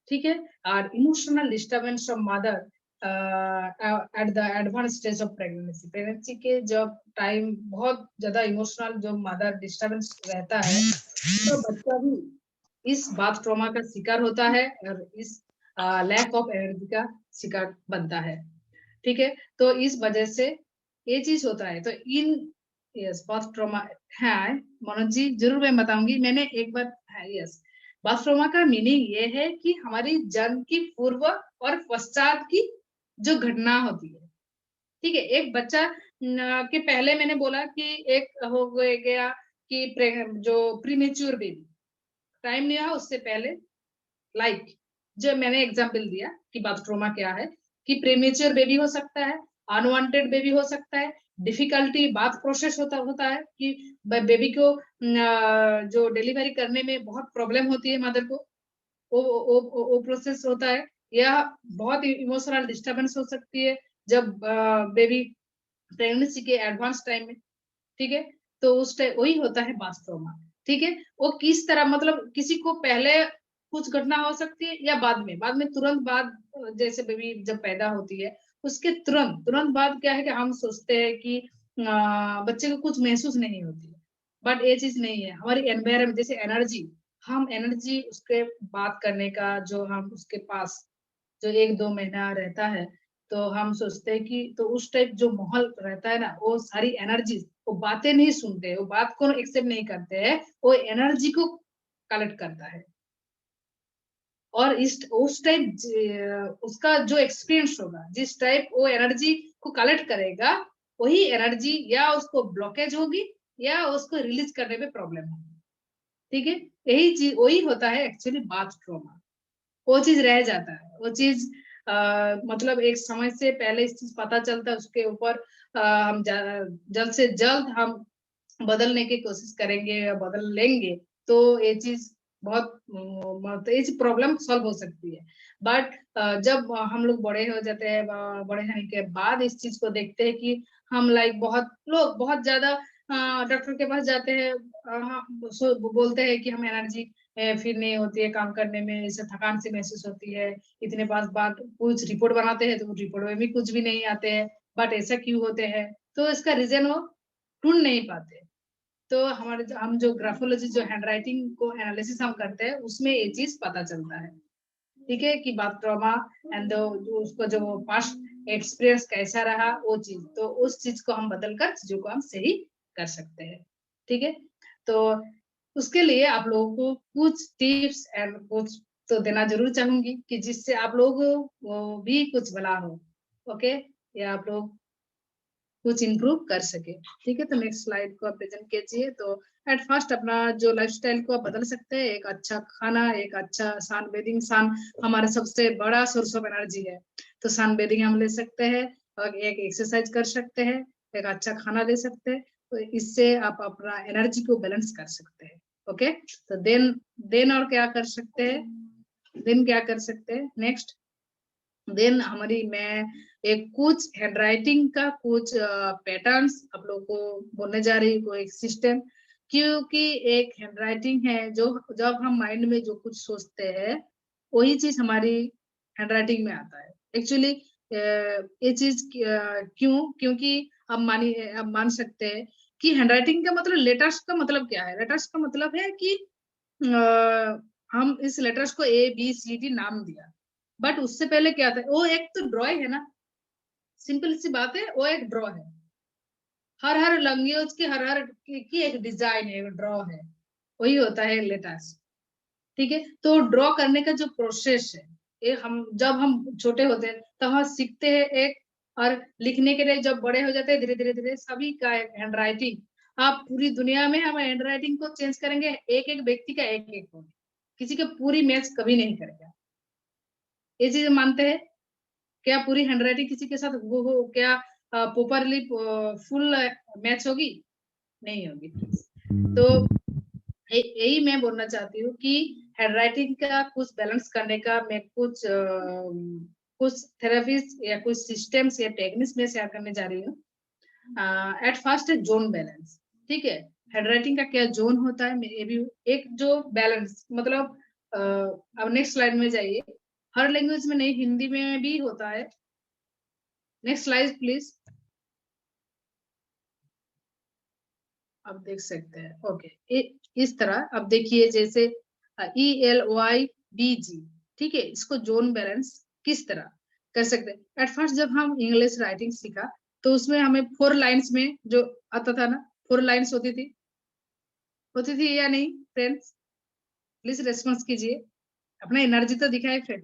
S3: ठीक है, और emotional disturbance from mother at the advance stage of pregnancy. Pregnancy के जब टाइम बहुत ज्यादा इमोशनल जो मदर डिस्टर्बेंस रहता है, तो बच्चा भी इस बाथ ट्रॉमा का शिकार होता है और इस लैक ऑफ एनर्जी का शिकार बनता है। ठीक है, तो इस वजह से ये चीज होता है। तो इन यस बाथ ट्रॉमा है, मनोज जी जरूर मैं बताऊंगी, मैंने एक बार है। यस, बाथ ट्रॉमा का मीनिंग ये है कि हमारी जन्म की पूर्व और पश्चात की जो घटना होती है। ठीक है, एक बच्चा के पहले मैंने बोला कि एक हो गया कि जो प्रीमेच्योर बेबी टाइम नहीं हुआ उससे पहले, लाइक जो मैंने एग्जांपल दिया कि बाथ ट्रॉमा क्या है, कि प्रीमेच्योर बेबी हो सकता है, अनवांटेड बेबी हो सकता है, डिफिकल्टी बाथ प्रोसेस होता है कि बेबी को जो डिलीवरी करने में बहुत प्रॉब्लम होती है मदर को, वो प्रोसेस होता है। या बहुत इमोशनल डिस्टर्बेंस हो सकती है जब बेबी प्रेगनेंसी के एडवांस टाइम में। ठीक है, तो उस टाइम वही होता है बाथ ट्रॉमा। ठीक है, वो किस तरह मतलब किसी को पहले कुछ घटना हो सकती है या बाद में तुरंत बाद, जैसे बेबी जब पैदा होती है उसके तुरंत बाद क्या है कि हम सोचते हैं कि बच्चे को कुछ महसूस नहीं होती है। बट ये चीज नहीं है, हमारी एनवायरमेंट जैसे एनर्जी, हम एनर्जी उसके बात करने का जो हम उसके पास जो 1-2 महीना रहता है, तो हम सोचते हैं कि तो उस टाइप जो माहौल रहता है ना, वो सारी एनर्जी, वो बातें नहीं सुनते, वो बात को एक्सेप्ट नहीं करते हैं, वो एनर्जी को कलेक्ट करता है। और इस उस टाइप उसका जो एक्सपीरियंस होगा, जिस टाइप वो एनर्जी को कलेक्ट करेगा, वही एनर्जी या उसको ब्लॉकेज होगी या उसको रिलीज करने में प्रॉब्लम होगी। ठीक है, यही चीज वही होता है एक्चुअली बाथ ट्रॉमा। वो चीज रह जाता है, वो चीज मतलब एक समय से पहले इस चीज पता चलता है, उसके ऊपर हम जल्द से जल्द हम बदलने की कोशिश करेंगे या बदल लेंगे, तो ये चीज बहुत तो ये प्रॉब्लम सॉल्व हो सकती है। बट जब हम लोग बड़े हो जाते हैं, बड़े होने के बाद इस चीज को देखते हैं कि हम लाइक बहुत लोग बहुत ज्यादा डॉक्टर के पास जाते हैं, बोलते हैं कि हम एनर्जी फिर नहीं होती है काम करने में, ऐसे थकान सी महसूस होती है, इतने पास बात कुछ रिपोर्ट बनाते हैं तो रिपोर्ट में भी कुछ भी नहीं आते हैं, बट ऐसा क्यों होते हैं? तो इसका रीजन वो ढूंढ नहीं पाते। तो हम जो ग्राफोलॉजी, जो हैंडराइटिंग को एनालिसिस हम करते हैं, उसमें ये चीज पता चलता है, ठीक है, कि बात ट्रॉमा एंड उसको जो पास्ट एक्सपीरियंस कैसा रहा वो चीज, तो उस चीज को हम बदल कर चीजों को हम सही कर सकते हैं, ठीक है। तो उसके लिए आप लोगों को कुछ टिप्स एंड कुछ तो देना जरूर चाहूंगी कि जिससे आप लोग भी कुछ भला हो, ओके, या आप लोग कुछ इंप्रूव कर सके, ठीक है। तो नेक्स्ट स्लाइड को आप प्रेजेंट कीजिए। तो एट फर्स्ट अपना जो लाइफस्टाइल को आप बदल सकते हैं, एक अच्छा खाना, एक अच्छा सन बेदिंग, सन हमारा सबसे बड़ा सोर्स ऑफ एनर्जी है, तो सन बेदिंग हम ले सकते हैं, और एक एक्सरसाइज कर सकते हैं, एक अच्छा खाना ले सकते हैं, तो इससे आप अपना एनर्जी को बैलेंस कर सकते हैं, ओके। तो देन और क्या कर सकते हैं, देन क्या कर सकते हैं नेक्स्ट, देन मैं एक कुछ हैंडराइटिंग का कुछ पैटर्न्स आप लोगों को बोलने जा रही हूँ, एक सिस्टम, क्योंकि एक हैंडराइटिंग है जो जब हम माइंड में जो कुछ सोचते हैं वही चीज हमारी हैंडराइटिंग में आता है एक्चुअली। ये चीज क्यों, क्योंकि अब मान सकते हैं कि हैंडराइटिंग का मतलब, लेटर्स का मतलब क्या है, लेटर्स का मतलब है कि हम इस लेटर्स को ABCD नाम दिया, बट उससे पहले क्या था, वो एक तो ड्रॉ है ना, सिंपल सी बात है, वो एक ड्रॉ है, हर लैंग्वेज की हर की एक डिजाइन है, ड्रॉ है, वही होता है लेटर्स, ठीक है। तो ड्रॉ करने का जो प्रोसेस है, ये हम जब हम छोटे होते हैं तब हम सीखते हैं एक, और लिखने के लिए जब बड़े हो जाते हैं धीरे धीरे धीरे सभी का हैंड राइटिंग, आप पूरी दुनिया में हम हैंड राइटिंग को चेंज करेंगे, एक एक व्यक्ति का एक एक होगा, किसी का पूरी मैच कभी नहीं करेगा, ये चीज मानते हैं क्या? पूरी हैंडराइटिंग किसी के साथ वो हो क्या प्रॉपरली फुल मैच होगी? नहीं होगी। तो यही मैं बोलना चाहती हूँ कि हैंडराइटिंग का कुछ बैलेंस करने का मैं कुछ थेरेपीज या कुछ सिस्टम्स या टेक्निक्स में शेयर करने जा रही हूँ। एट फर्स्ट है जोन बैलेंस, ठीक है। हैंडराइटिंग का क्या जोन होता है, ये भी एक जो बैलेंस मतलब, अब नेक्स्ट स्लाइड में जाइए, हर लैंग्वेज में नहीं, हिंदी में भी होता है। नेक्स्ट स्लाइड प्लीज, आप देख सकते हैं, ओके। इस तरह अब देखिए, जैसे ELYBG, ठीक है, इसको जोन बैलेंस किस तरह कर सकते हैं। एट फर्स्ट जब हम इंग्लिश राइटिंग सीखा तो उसमें हमें 4 लाइन्स में जो आता था ना, 4 लाइन्स होती थी या नहीं फ्रेंड्स? प्लीज रेस्पॉन्स कीजिए, अपना एनर्जी तो दिखाए फ्रेंड।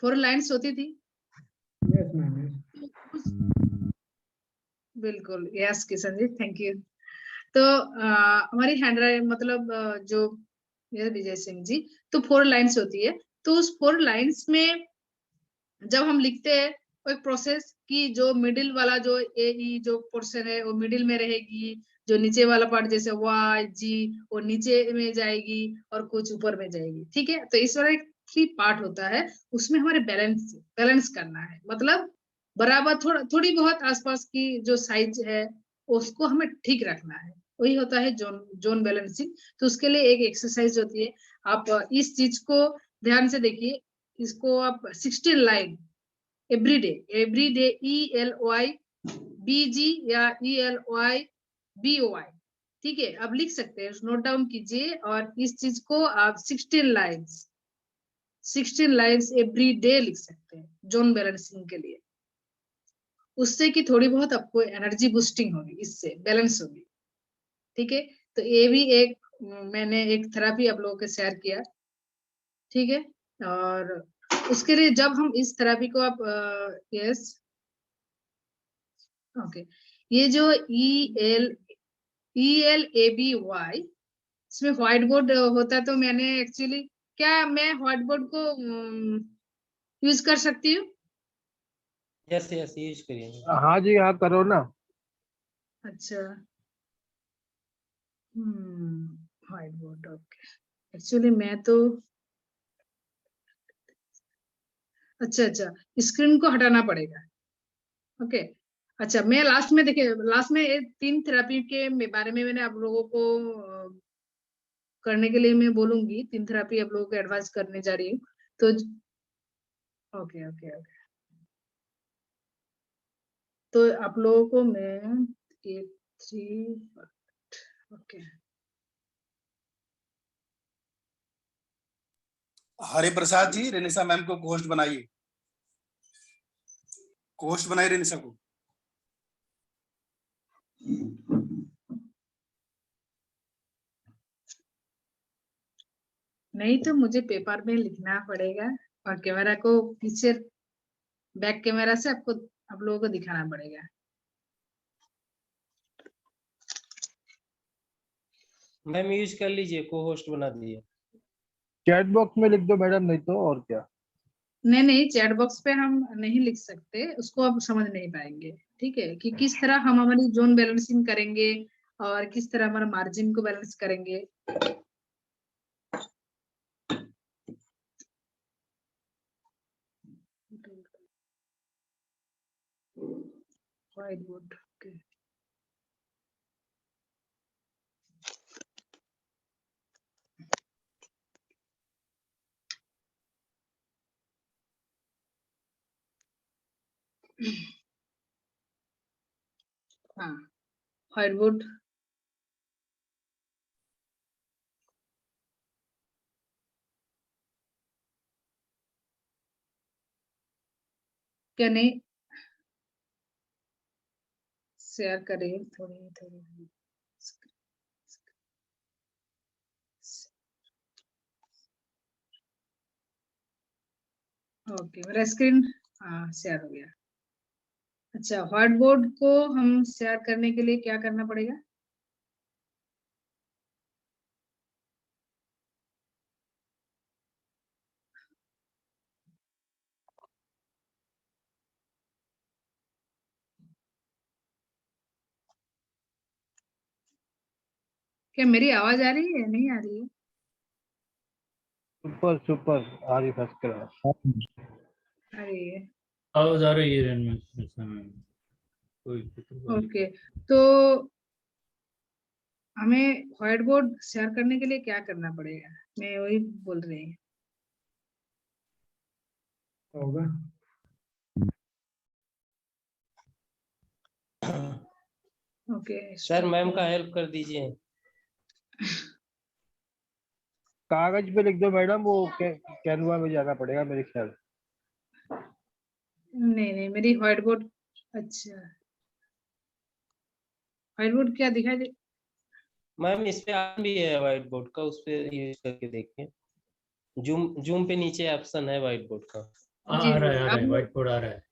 S3: 4 लाइन्स होती थी,
S5: यस मैम।
S3: बिल्कुल, yes Kishan ji, thank you. तो हमारी हैंड मतलब जो विजय सिंह जी, तो 4 लाइन्स होती है, तो उस 4 लाइन्स में जब हम लिखते हैं वो एक प्रोसेस की, जो मिडिल वाला जो AE जो पोर्शन है वो मिडिल में रहेगी, जो नीचे वाला पार्ट जैसे YG वो नीचे में जाएगी और कुछ ऊपर में जाएगी, ठीक है। तो इस वाला एक 3 पार्ट होता है, उसमें हमारे बैलेंस करना है, मतलब बराबर थोड़ी बहुत आसपास की जो साइज है उसको हमें ठीक रखना है, वही होता है जोन बैलेंसिंग। तो उसके लिए एक एक्सरसाइज होती है, आप इस चीज को ध्यान से देखिए, इसको आप 16 लाइन एवरी डे ELYBG या ELYBOY, ठीक है, आप लिख सकते हैं, नोट डाउन कीजिए, और इस चीज को आप 16 लाइन्स एवरी डे लिख सकते हैं जोन बैलेंसिंग के लिए, उससे कि थोड़ी बहुत आपको एनर्जी बूस्टिंग होगी, इससे बैलेंस होगी, ठीक है। तो ये भी एक मैंने एक थेरेपी आप लोगों के शेयर किया, ठीक है। और उसके लिए जब हम इस थेरेपी को आप यस ओके, ये जो ELABY इसमें व्हाइट बोर्ड होता है, तो मैंने एक्चुअली, क्या मैं व्हाइट बोर्ड को यूज कर सकती हूँ?
S1: यस यस यूज करिए।
S5: हाँ जी, हाँ करो ना।
S3: अच्छा, व्हाइट बोर्ड, ओके। एक्चुअली मैं तो अच्छा, स्क्रीन को हटाना पड़ेगा, ओके। अच्छा, मैं लास्ट में देखिए, लास्ट में 3 थेरेपी के बारे में मैंने आप लोगों को करने के लिए मैं बोलूंगी, 3 थेरेपी आप लोगों को एडवाइस करने जा रही हूँ। तो ओके ओके ओके, तो आप लोगों को मैं 3 ओके
S6: हरि प्रसाद जी, रेनिसा मैम को होस्ट बनाइए, होस्ट बनाइए रेनिसा को।
S3: नहीं तो मुझे पेपर में लिखना पड़ेगा और कैमरा को पीछे बैक कैमरा से आपको आप लोगों को दिखाना पड़ेगा।
S1: मैम यूज कर लीजिए, को होस्ट बना दीजिए।
S5: चैट बॉक्स में लिख दो मैडम, नहीं तो और क्या।
S3: नहीं नहीं, चैट बॉक्स पे हम नहीं लिख सकते, उसको आप समझ नहीं पाएंगे। ठीक है, कि किस तरह हम हमारी जोन बैलेंसिंग करेंगे और किस तरह हमारा मार्जिन को बैलेंस करेंगे। White board, okay. हाँ, व्हाइट बोर्ड। क्या नहीं शेयर करें थोड़ी थोड़ी। ओके, मेरा स्क्रीन हाँ शेयर हो गया। अच्छा, व्हाइट बोर्ड को हम शेयर करने के लिए क्या करना पड़ेगा? क्या मेरी आवाज आ रही है, नहीं आ रही है?
S5: सुपर सुपर, आ रही फर्स्ट क्लास।
S3: अरे
S2: आवाज आ रही है रेनिसा मैम, कोई दिक्कत वाली
S3: ओके, तो हमें व्हाइट बोर्ड शेयर करने के लिए क्या करना पड़ेगा? मैं वही बोल रही हूँ।
S5: होगा
S3: ओके
S1: सर मैम का हेल्प कर दीजिए।
S5: कागज पे लिख दो मैडम, वो कैनवा में जाना पड़ेगा मेरे ख्याल।
S3: नहीं नहीं, मेरी व्हाइट बोर्ड, अच्छा व्हाइट बोर्ड क्या दिखाई दे?
S1: मैम इस पे ऑप्शन भी है व्हाइट बोर्ड का, उस पे यूज करके देखिए। जूम जूम पे नीचे ऑप्शन है व्हाइट बोर्ड का।
S2: आ
S3: जी
S2: रहा है,
S3: जी,
S2: आ रहा है, व्हाइट बोर्ड आ रहा है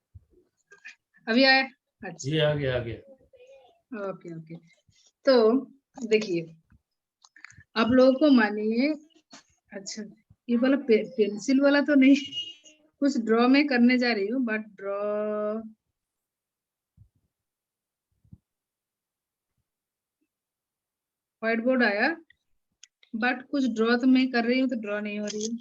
S3: अभी आया।
S2: जी,
S3: अच्छा
S2: आ गया, आ गया।
S3: ओके ओके, तो देखिए आप लोगों को मानिए, अच्छा ये वाला पेंसिल वाला तो नहीं, कुछ ड्रॉ में करने जा रही हूँ, बट ड्रॉ व्हाइट बोर्ड आया, बट कुछ ड्रॉ तो मैं कर रही हूँ तो ड्रॉ नहीं हो रही है।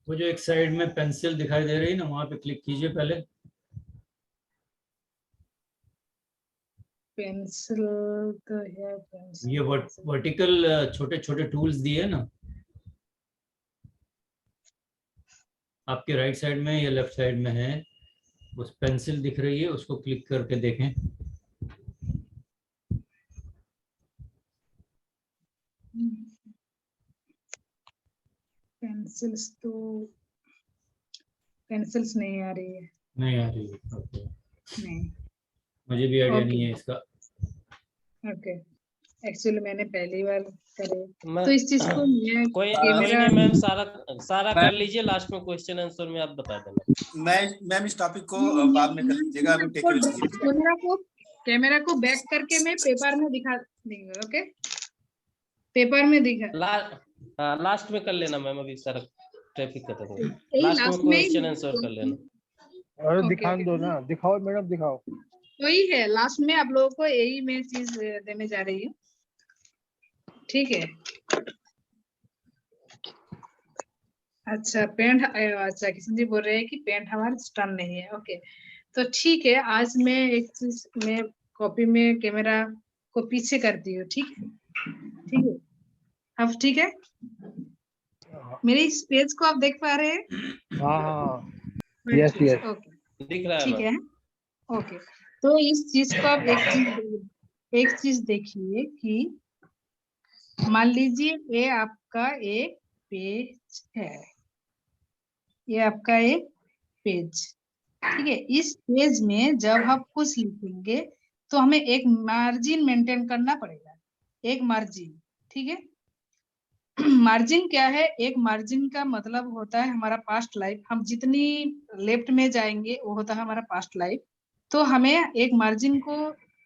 S2: वो जो एक साइड में पेंसिल दिखाई दे रही है ना, वहां पे क्लिक कीजिए पहले।
S3: पेंसिल तो है, पेंसिल
S2: ये वर्टिकल छोटे छोटे टूल्स दिए ना आपके राइट साइड में या लेफ्ट साइड में है, उस पेंसिल दिख रही है, उसको क्लिक करके देखें।
S3: पेंसिल्स तो पेंसिल्स नहीं आ रही है।
S2: नहीं आ रही है, ओके।
S3: नहीं,
S2: मुझे भी आइडिया
S3: ओके
S2: नहीं है इसका।
S3: ओके, एक्चुअली मैंने पहली बार करे,
S1: मैं
S3: तो इस चीज को मैं
S1: कोई
S3: कैमरा
S1: नहीं मैम, सारा सारा कर लीजिए, लास्ट में क्वेश्चन आंसर में आप बता देना।
S6: मैम इस टॉपिक को बाद में कर लीजिएगा, अभी टेक लीजिए।
S3: कैमरा को बैक करके मैं पेपर में दिखा देंगे। ओके, पेपर में दिखा
S1: लास्ट में कर लेना मैम, अभी सारा ट्रैफिक खत्म हो,
S3: यही
S1: लास्ट में
S3: लास्ट में
S1: क्वेश्चन आंसर कर लेना।
S5: अरे
S3: ओके
S5: दिखा दो ना, दिखाओ मैडम दिखाओ।
S3: वही है, लास्ट में आप लोगों को यही मैं चीज देने जा रही हूँ। ठीक है, अच्छा पेंट, अच्छा किशन जी बोल रहे हैं कि पेंट हमारा स्टन नहीं है। ओके, तो ठीक है, आज मैं एक चीज में कॉपी में कैमरा को पीछे करती हूँ, ठीक है? ठीक है, अब ठीक है? मेरे इस पेज को आप देख पा रहे हैं?
S5: हाँ हाँ यस यस
S3: ओके,
S1: दिख रहा है
S3: ठीक
S1: मैम।
S3: है। ओके, तो इस चीज को आप एक चीज देखिए कि मान लीजिए ये आपका एक पेज है, ये आपका एक पेज, ठीक है? इस पेज में जब हम कुछ लिखेंगे तो हमें एक मार्जिन मेंटेन करना पड़ेगा, एक मार्जिन, ठीक है? मार्जिन क्या है? एक मार्जिन का मतलब होता है हमारा पास्ट लाइफ। हम जितनी लेफ्ट में जाएंगे वो होता है हमारा पास्ट लाइफ। तो हमें एक मार्जिन को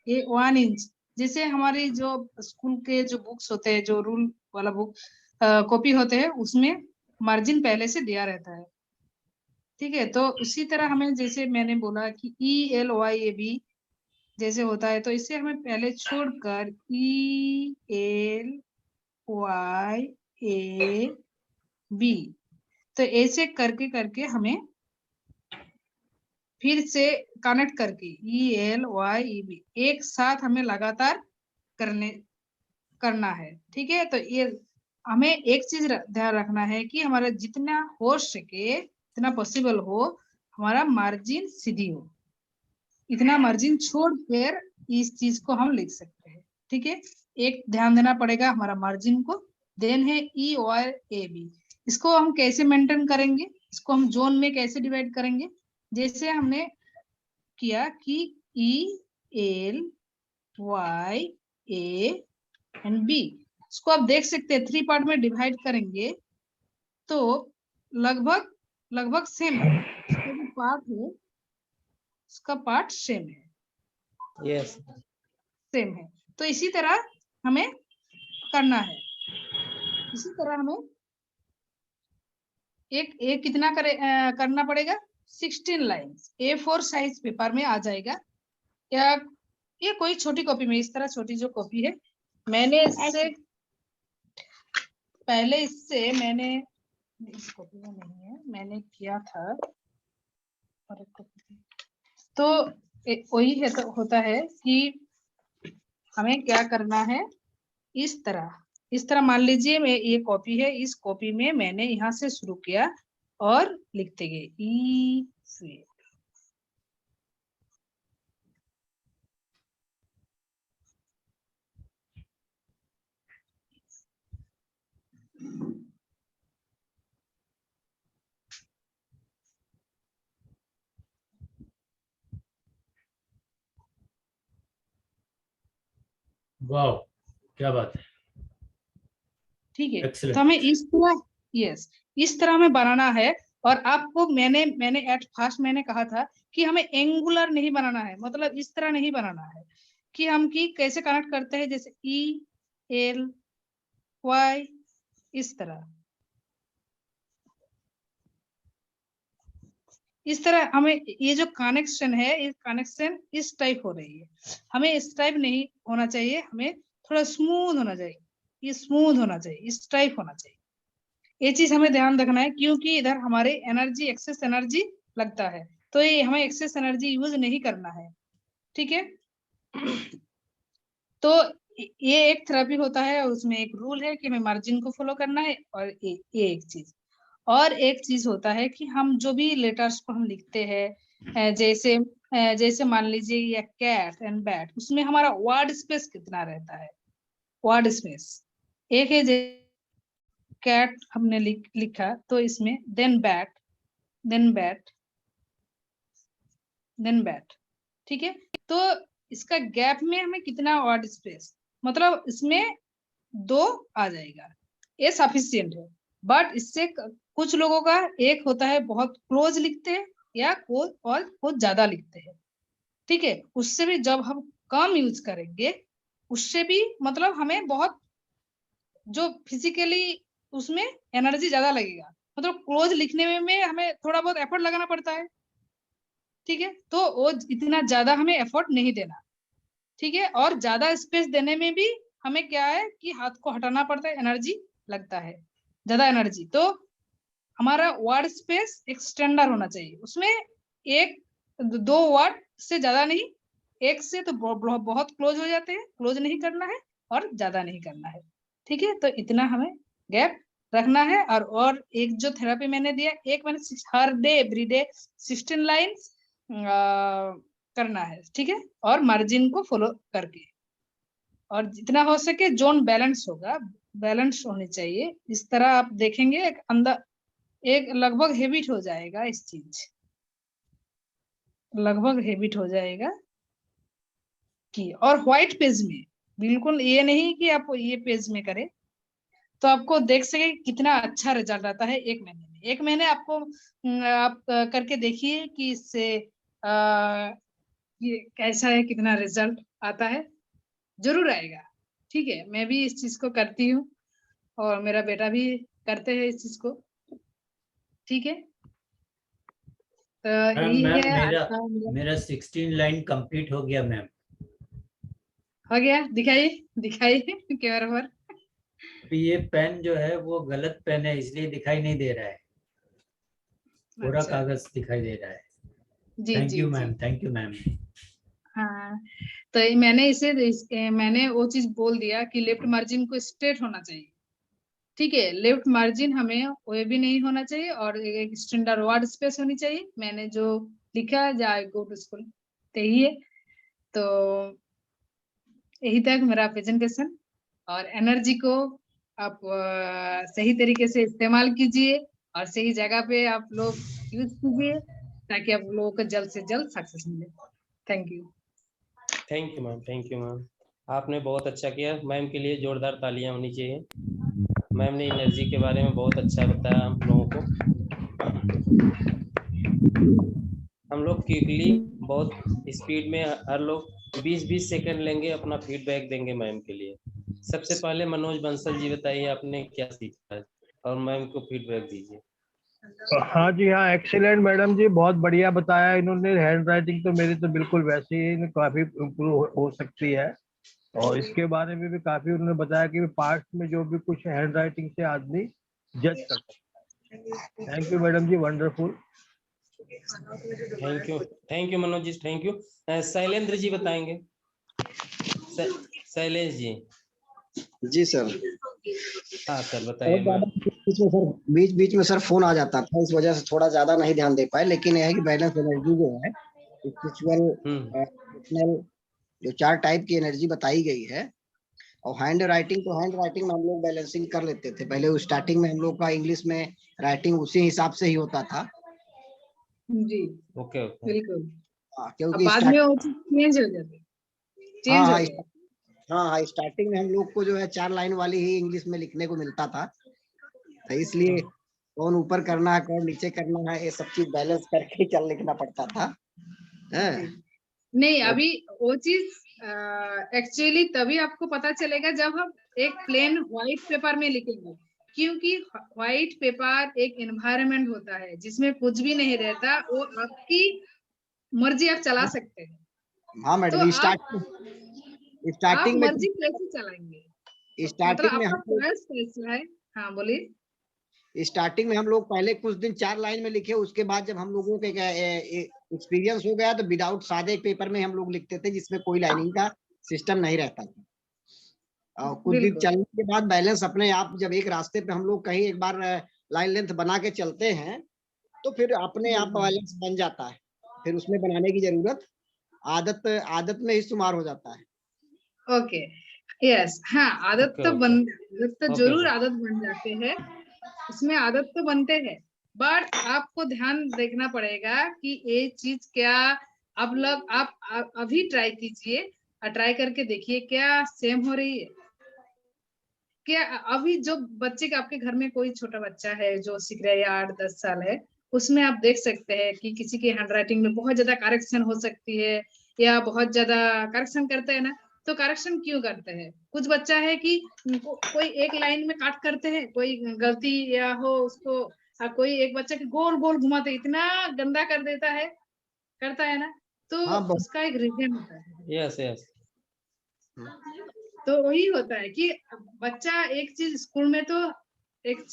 S3: 1 इंच, जैसे हमारी जो स्कूल के जो बुक्स होते हैं, जो रूल वाला बुक कॉपी होते हैं, उसमें मार्जिन पहले से दिया रहता है, ठीक है? तो उसी तरह हमें, जैसे मैंने बोला कि ELYAB जैसे होता है, तो इससे हमें पहले छोड़कर ELYAB, तो ऐसे करके करके हमें फिर से कनेक्ट करके ELYAB एक साथ हमें लगातार करना है, ठीक है? तो ये हमें एक चीज ध्यान रखना है कि हमारा जितना हो सके, जितना पॉसिबल हो, हमारा मार्जिन सीधी हो, इतना मार्जिन छोड़कर इस चीज को हम लिख सकते हैं, ठीक है? एक ध्यान देना पड़ेगा हमारा मार्जिन को। देन है EYAB, इसको हम कैसे मेंटेन करेंगे? इसको हम जोन में कैसे डिवाइड करेंगे? जैसे हमने किया कि ELYA एंड B, इसको आप देख सकते हैं 3 पार्ट में डिवाइड करेंगे तो लगभग सेम है, इसका जो पार्ट है उसका पार्ट सेम है,
S1: यस
S3: सेम है। तो इसी तरह हमें करना है, इसी तरह हमें एक कितना करना पड़ेगा? 16 लाइन्स A4 साइज पेपर में आ जाएगा, या ये कोई छोटी कॉपी में, इस तरह छोटी जो कॉपी है, मैंने इससे पहले मैंने इस कॉपी में नहीं है, मैंने किया था और एक कॉपी, तो वही है, तो होता है कि हमें क्या करना है? इस तरह मान लीजिए मैं ये कॉपी है, इस कॉपी में मैंने यहाँ से शुरू किया और लिखते गए ई से,
S2: वाह, क्या बात है,
S3: ठीक है?
S2: Excellent.
S3: तो हमें इस तरह, यस, इस तरह में बनाना है। और आपको मैंने एट फर्स्ट मैंने कहा था कि हमें एंगुलर नहीं बनाना है, मतलब इस तरह नहीं बनाना है कि हम की कैसे कनेक्ट करते हैं, जैसे ELY, इस तरह हमें ये जो कनेक्शन है, इस कनेक्शन इस टाइप हो रही है, हमें इस टाइप नहीं होना चाहिए, हमें थोड़ा स्मूथ होना चाहिए, ये स्मूथ होना चाहिए, इस टाइप होना चाहिए। ये चीज हमें ध्यान रखना है, क्योंकि इधर हमारे एनर्जी, एक्सेस एनर्जी लगता है, तो ये हमें एक्सेस एनर्जी यूज नहीं करना है, ठीक है? तो ये एक थेरेपी होता है, उसमें एक रूल है कि हमें मार्जिन को फॉलो करना है, और ये एक चीज, और एक चीज होता है कि हम जो भी लेटर्स को हम लिखते हैं, जैसे मान लीजिए ये कैट एंड बैट, उसमें हमारा वर्ड स्पेस कितना रहता है? वर्ड स्पेस एक है, कैट हमने लिखा तो इसमें then bat, then bat, then bat, ठीक है? तो इसका गैप में हमें कितना वर्ड स्पेस, मतलब इसमें 2 आ जाएगा, ये सफिशियंट है। बट इससे कुछ लोगों का एक होता है बहुत क्लोज लिखते हैं, या और बहुत ज्यादा लिखते हैं, ठीक है? उससे भी जब हम कम यूज करेंगे, उससे भी मतलब हमें बहुत जो फिजिकली उसमें एनर्जी ज्यादा लगेगा, मतलब क्लोज लिखने में हमें थोड़ा बहुत एफर्ट लगाना पड़ता है, ठीक है? तो वो इतना ज्यादा हमें एफर्ट नहीं देना, ठीक है? और ज्यादा स्पेस देने में भी हमें क्या है कि हाथ को हटाना पड़ता है, एनर्जी लगता है, ज्यादा एनर्जी। तो हमारा वर्ड स्पेस एक स्टैंडर्ड होना चाहिए, उसमें एक 2 वर्ड से ज्यादा नहीं, 1 से तो बहुत क्लोज हो जाते हैं, क्लोज नहीं करना है और ज्यादा नहीं करना है, ठीक है। तो इतना हमें गैप रखना है। और एक जो थेरेपी मैंने दिया, एक मैंने हर डे एवरी डे 16 लाइन्स करना है, ठीक है, और मार्जिन को फॉलो करके, और जितना हो सके जोन बैलेंस होगा, बैलेंस होनी चाहिए। इस तरह आप देखेंगे एक अंदर एक लगभग हैबिट हो जाएगा, इस चीज लगभग हैबिट हो जाएगा कि, और व्हाइट पेज में बिल्कुल ये नहीं कि आप ये पेज में करें, तो आपको देख सके कितना अच्छा रिजल्ट आता है 1 महीने में। 1 महीने आपको आप करके देखिए कि इससे ये कैसा है, कितना रिजल्ट आता है, जरूर आएगा, ठीक है। मैं भी इस चीज को करती हूँ और मेरा बेटा भी करते हैं इस चीज को, ठीक है। तो यही
S2: मैम
S3: है
S2: मेरा
S3: आज का
S2: मेरा 16 लाइन कंप्लीट हो गया मैम।
S3: हो गया, दिखाइए दिखाइए कैमरा पर।
S2: अभी ये पेन जो है वो गलत पेन है, इसलिए दिखाई नहीं दे रहा है, पूरा
S3: अच्छा,
S2: कागज दिखाई दे रहा है।
S3: जी
S2: थैंक
S3: जी
S2: यू
S3: जी।
S2: Ma'am, thank you ma'am.
S3: हाँ, तो मैंने मैंने वो चीज बोल दिया कि लेफ्ट मार्जिन को स्ट्रेट होना चाहिए, ठीक है। लेफ्ट मार्जिन हमें वो भी नहीं होना चाहिए और एक स्टैंडर्ड वर्ड स्पेस होनी चाहिए। मैंने जो लिखा है गो टू स्कूल, तो यही है। तो यही तक मेरा प्रेजेंटेशन। और एनर्जी को आप सही तरीके से इस्तेमाल कीजिए और सही जगह पे आप लोग यूज कीजिए, ताकि आप लोगों को जल्द से जल्द सक्सेस मिले। Thank you.
S1: Thank you ma'am, thank you ma'am, आपने बहुत अच्छा किया। मैम के लिए जोरदार तालियां होनी चाहिए। मैम ने एनर्जी के बारे में बहुत अच्छा बताया हम लोगों को। हम लोग क्विकली बहुत स्पीड में हर लोग 20-20 सेकंड लेंगे, अपना फीडबैक देंगे मैम के लिए। सबसे पहले मनोज बंसल जी बताइए आपने क्या सीखा है और मैम को फीडबैक दीजिए।
S5: हाँ जी, हाँ, एक्सीलेंट मैडम जी, बहुत बढ़िया बताया इन्होंने। हैंड राइटिंग तो मेरी तो बिल्कुल वैसे ही काफी इम्प्रूव हो सकती है, और इसके बारे में भी काफी उन्होंने बताया कि पास्ट में जो भी कुछ हैंड राइटिंग से आदमी जज कर सकता है। थैंक यू मैडम जी, wonderful.
S1: Thank you Manoj ji, thank you. Shailendra ji बताएंगे। शैलेश जी।
S4: जी सर।
S1: हाँ सर
S4: बहुत
S1: बताइए
S4: ज्यादा
S1: मैम।
S4: बीच बीच में सर फोन आ जाता था, इस वजह से थोड़ा ज्यादा नहीं ध्यान दे पाए, लेकिन यह है कि बैलेंस एनर्जी जो है, स्पिरिचुअल जो 4 टाइप की एनर्जी बताई गई है, और हैंड राइटिंग में हम लोग बैलेंसिंग कर लेते थे। पहले स्टार्टिंग में हम लोग का इंग्लिश में राइटिंग उसी हिसाब से ही होता था।
S3: जी
S1: ओके ओके।
S3: बिल्कुल। अब
S4: क्योंकि
S3: बाद में वो चीज चेंज हो जाती, चेंज हो गया।
S4: हाँ, स्टार्टिंग में हम लोग को जो है 4 लाइन वाली ही इंग्लिश में लिखने को मिलता था, तो इसलिए कौन ऊपर करना है कौन नीचे करना है, ये सब चीज बैलेंस करके चल लिखना पड़ता था।
S3: नहीं, अभी वो चीज एक्चुअली तभी आपको पता चलेगा जब हम एक प्लेन व्हाइट पेपर में लिखेंगे, क्योंकि व्हाइट पेपर एक एनवायरनमेंट होता है जिसमें कुछ भी नहीं रहता, वो आपकी मर्जी आप चला सकते हैं।
S4: हाँ
S3: तो
S4: मैडम,
S3: आप
S4: स्टार्टिंग में
S3: मर्जी कैसे चलाएंगे, मतलब
S4: स्टार्टिंग में
S3: आपका
S4: हम लोग
S3: चॉइस कैसा है। हाँ बोलिए।
S4: स्टार्टिंग में हम लोग पहले कुछ दिन 4 लाइन में लिखे, उसके बाद जब हम लोगों के एक्सपीरियंस हो गया तो विदाउट सादे पेपर में हम लोग लिखते थे, जिसमें कोई लाइनिंग का सिस्टम नहीं रहता था। और कुछ दिन
S3: बिल्कुल
S4: चलने के बाद बैलेंस अपने आप, जब एक रास्ते पे हम लोग कहीं एक बार लाइन लेंथ बना के चलते हैं, तो फिर अपने आप बैलेंस बन जाता है, फिर उसमें बनाने की जरूरत आदत में ही शुमार हो जाता है।
S3: Okay yes. हाँ, आदत तो जरूर आदत बन जाते हैं, उसमें आदत तो बनते हैं, बट आपको ध्यान देखना पड़ेगा कि ये चीज क्या आप लोग आप अभी ट्राई कीजिए और ट्राई करके देखिए क्या सेम हो रही है क्या। अभी जो बच्चे का आपके घर में कोई छोटा बच्चा है जो सीख रहा है या 8-10 साल है, उसमें आप देख सकते हैं कि किसी की हैंडराइटिंग में बहुत ज्यादा करेक्शन हो सकती है या बहुत ज्यादा करेक्शन करते हैं ना। तो करेक्शन क्यों करते हैं, कुछ बच्चा है कि कोई एक लाइन में काट करते हैं, कोई गलती या हो उसको, कोई एक बच्चा के गोल गोल घुमाते इतना गंदा कर देता है, करता है ना, तो
S4: हाँ,
S3: उसका एक रीजन होता है।
S1: Yes yes.
S3: तो वही होता है कि बच्चा एक चीज स्कूल में तो एक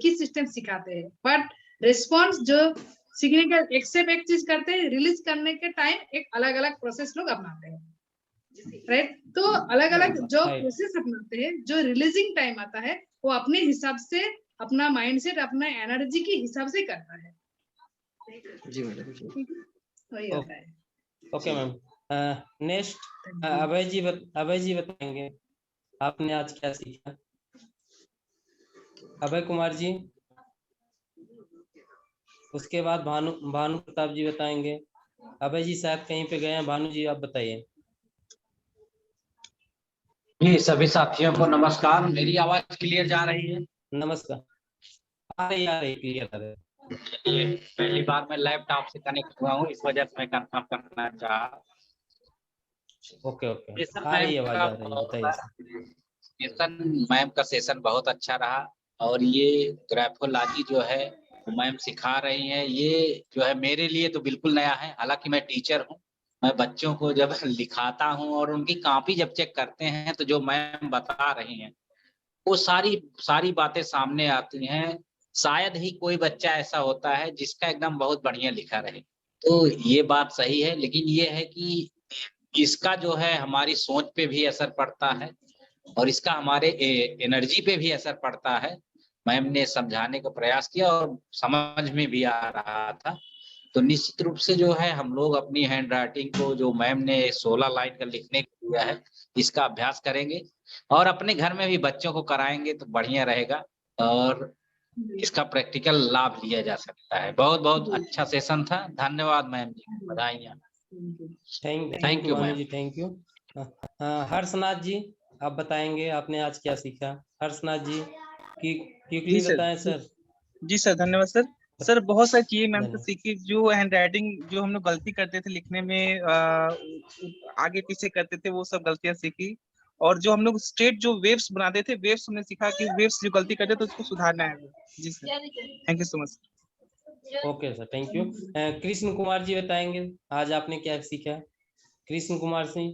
S3: ही सिस्टम सिखाते हैं, बट रिस्पॉन्स जो सीखने का एक से एक चीज करते हैं, रिलीज करने के टाइम एक अलग अलग प्रोसेस लोग अपनाते हैं, राइट। तो अलग अलग जो
S1: Right.
S3: प्रोसेस अपनाते हैं, जो रिलीजिंग टाइम आता है वो अपने हिसाब से, अपना माइंडसेट, अपना एनर्जी के हिसाब से करता है।
S4: जी मैडम जी।
S3: वही होता है।
S1: Okay ma'am. नेक्स्ट अभय जी बताएंगे आपने आज क्या सीखा। अभय कुमार जी, उसके बाद भानु प्रताप जी बताएंगे। अभय जी शायद कहीं पे गए हैं, भानु जी आप बताइए।
S7: जी सभी साथियों को नमस्कार। मेरी आवाज क्लियर जा रही है?
S1: नमस्कार। आ रही क्लियर आ रही है।
S7: ये पहली बार मैं लैपटॉप से कनेक्ट हुआ हूँ, इस वजह से मैं कंफर्म करना चाहा।
S1: ओके आ रही है आवाज, आ रही है, बताइए सर।
S7: सेशन मैम का सेशन बहुत अच्छा रहा, और ये ग्राफोलॉजी जो है मैम सिखा रही हैं, ये जो है मेरे लिए तो बिल्कुल नया है। हालांकि मैं टीचर हूँ, मैं बच्चों को जब लिखाता हूँ और उनकी कॉपी जब चेक करते हैं तो जो मैम बता रही हैं वो सारी बातें सामने आती हैं। शायद ही कोई बच्चा ऐसा होता है जिसका एकदम बहुत बढ़िया लिखा रहे। तो ये बात सही है, लेकिन ये है कि इसका जो है हमारी सोच पे भी असर पड़ता है और इसका हमारे एनर्जी पे भी असर पड़ता है। मैम ने समझाने का प्रयास किया और समझ में भी आ रहा था। तो निश्चित रूप से जो है हम लोग अपनी हैंड राइटिंग को, जो मैम ने 16 लाइन का लिखने को दिया है, इसका अभ्यास करेंगे और अपने घर में भी बच्चों को कराएंगे तो बढ़िया रहेगा और इसका प्रैक्टिकल लाभ लिया जा सकता है। बहुत बहुत अच्छा सेशन था। धन्यवाद मैम जी, बधाइयाँ।
S1: Thank you Bhanu ji, thank you. Harshnath ji आप बताएंगे आपने आज क्या सीखा। हर्षनाथ जी क्विकली बताएं सर।
S8: जी सर, धन्यवाद सर। सर बहुत सारी चीजें मैम से सीखी, जो हैंड राइटिंग जो हम लोग गलती करते थे लिखने में, आगे पीछे करते थे, वो सब गलतियां सीखी। और जो हम लोग स्ट्रेट जो वेव्स बनाते थे, वेव्स हमने सीखा कि वेव्स जो गलती करते थे उसको सुधारना है। जी sir, thank you so much.
S1: Okay sir, thank you. Krishna Kumar ji बताएंगे आज आपने क्या सीखा। कृष्ण कुमार सिंह।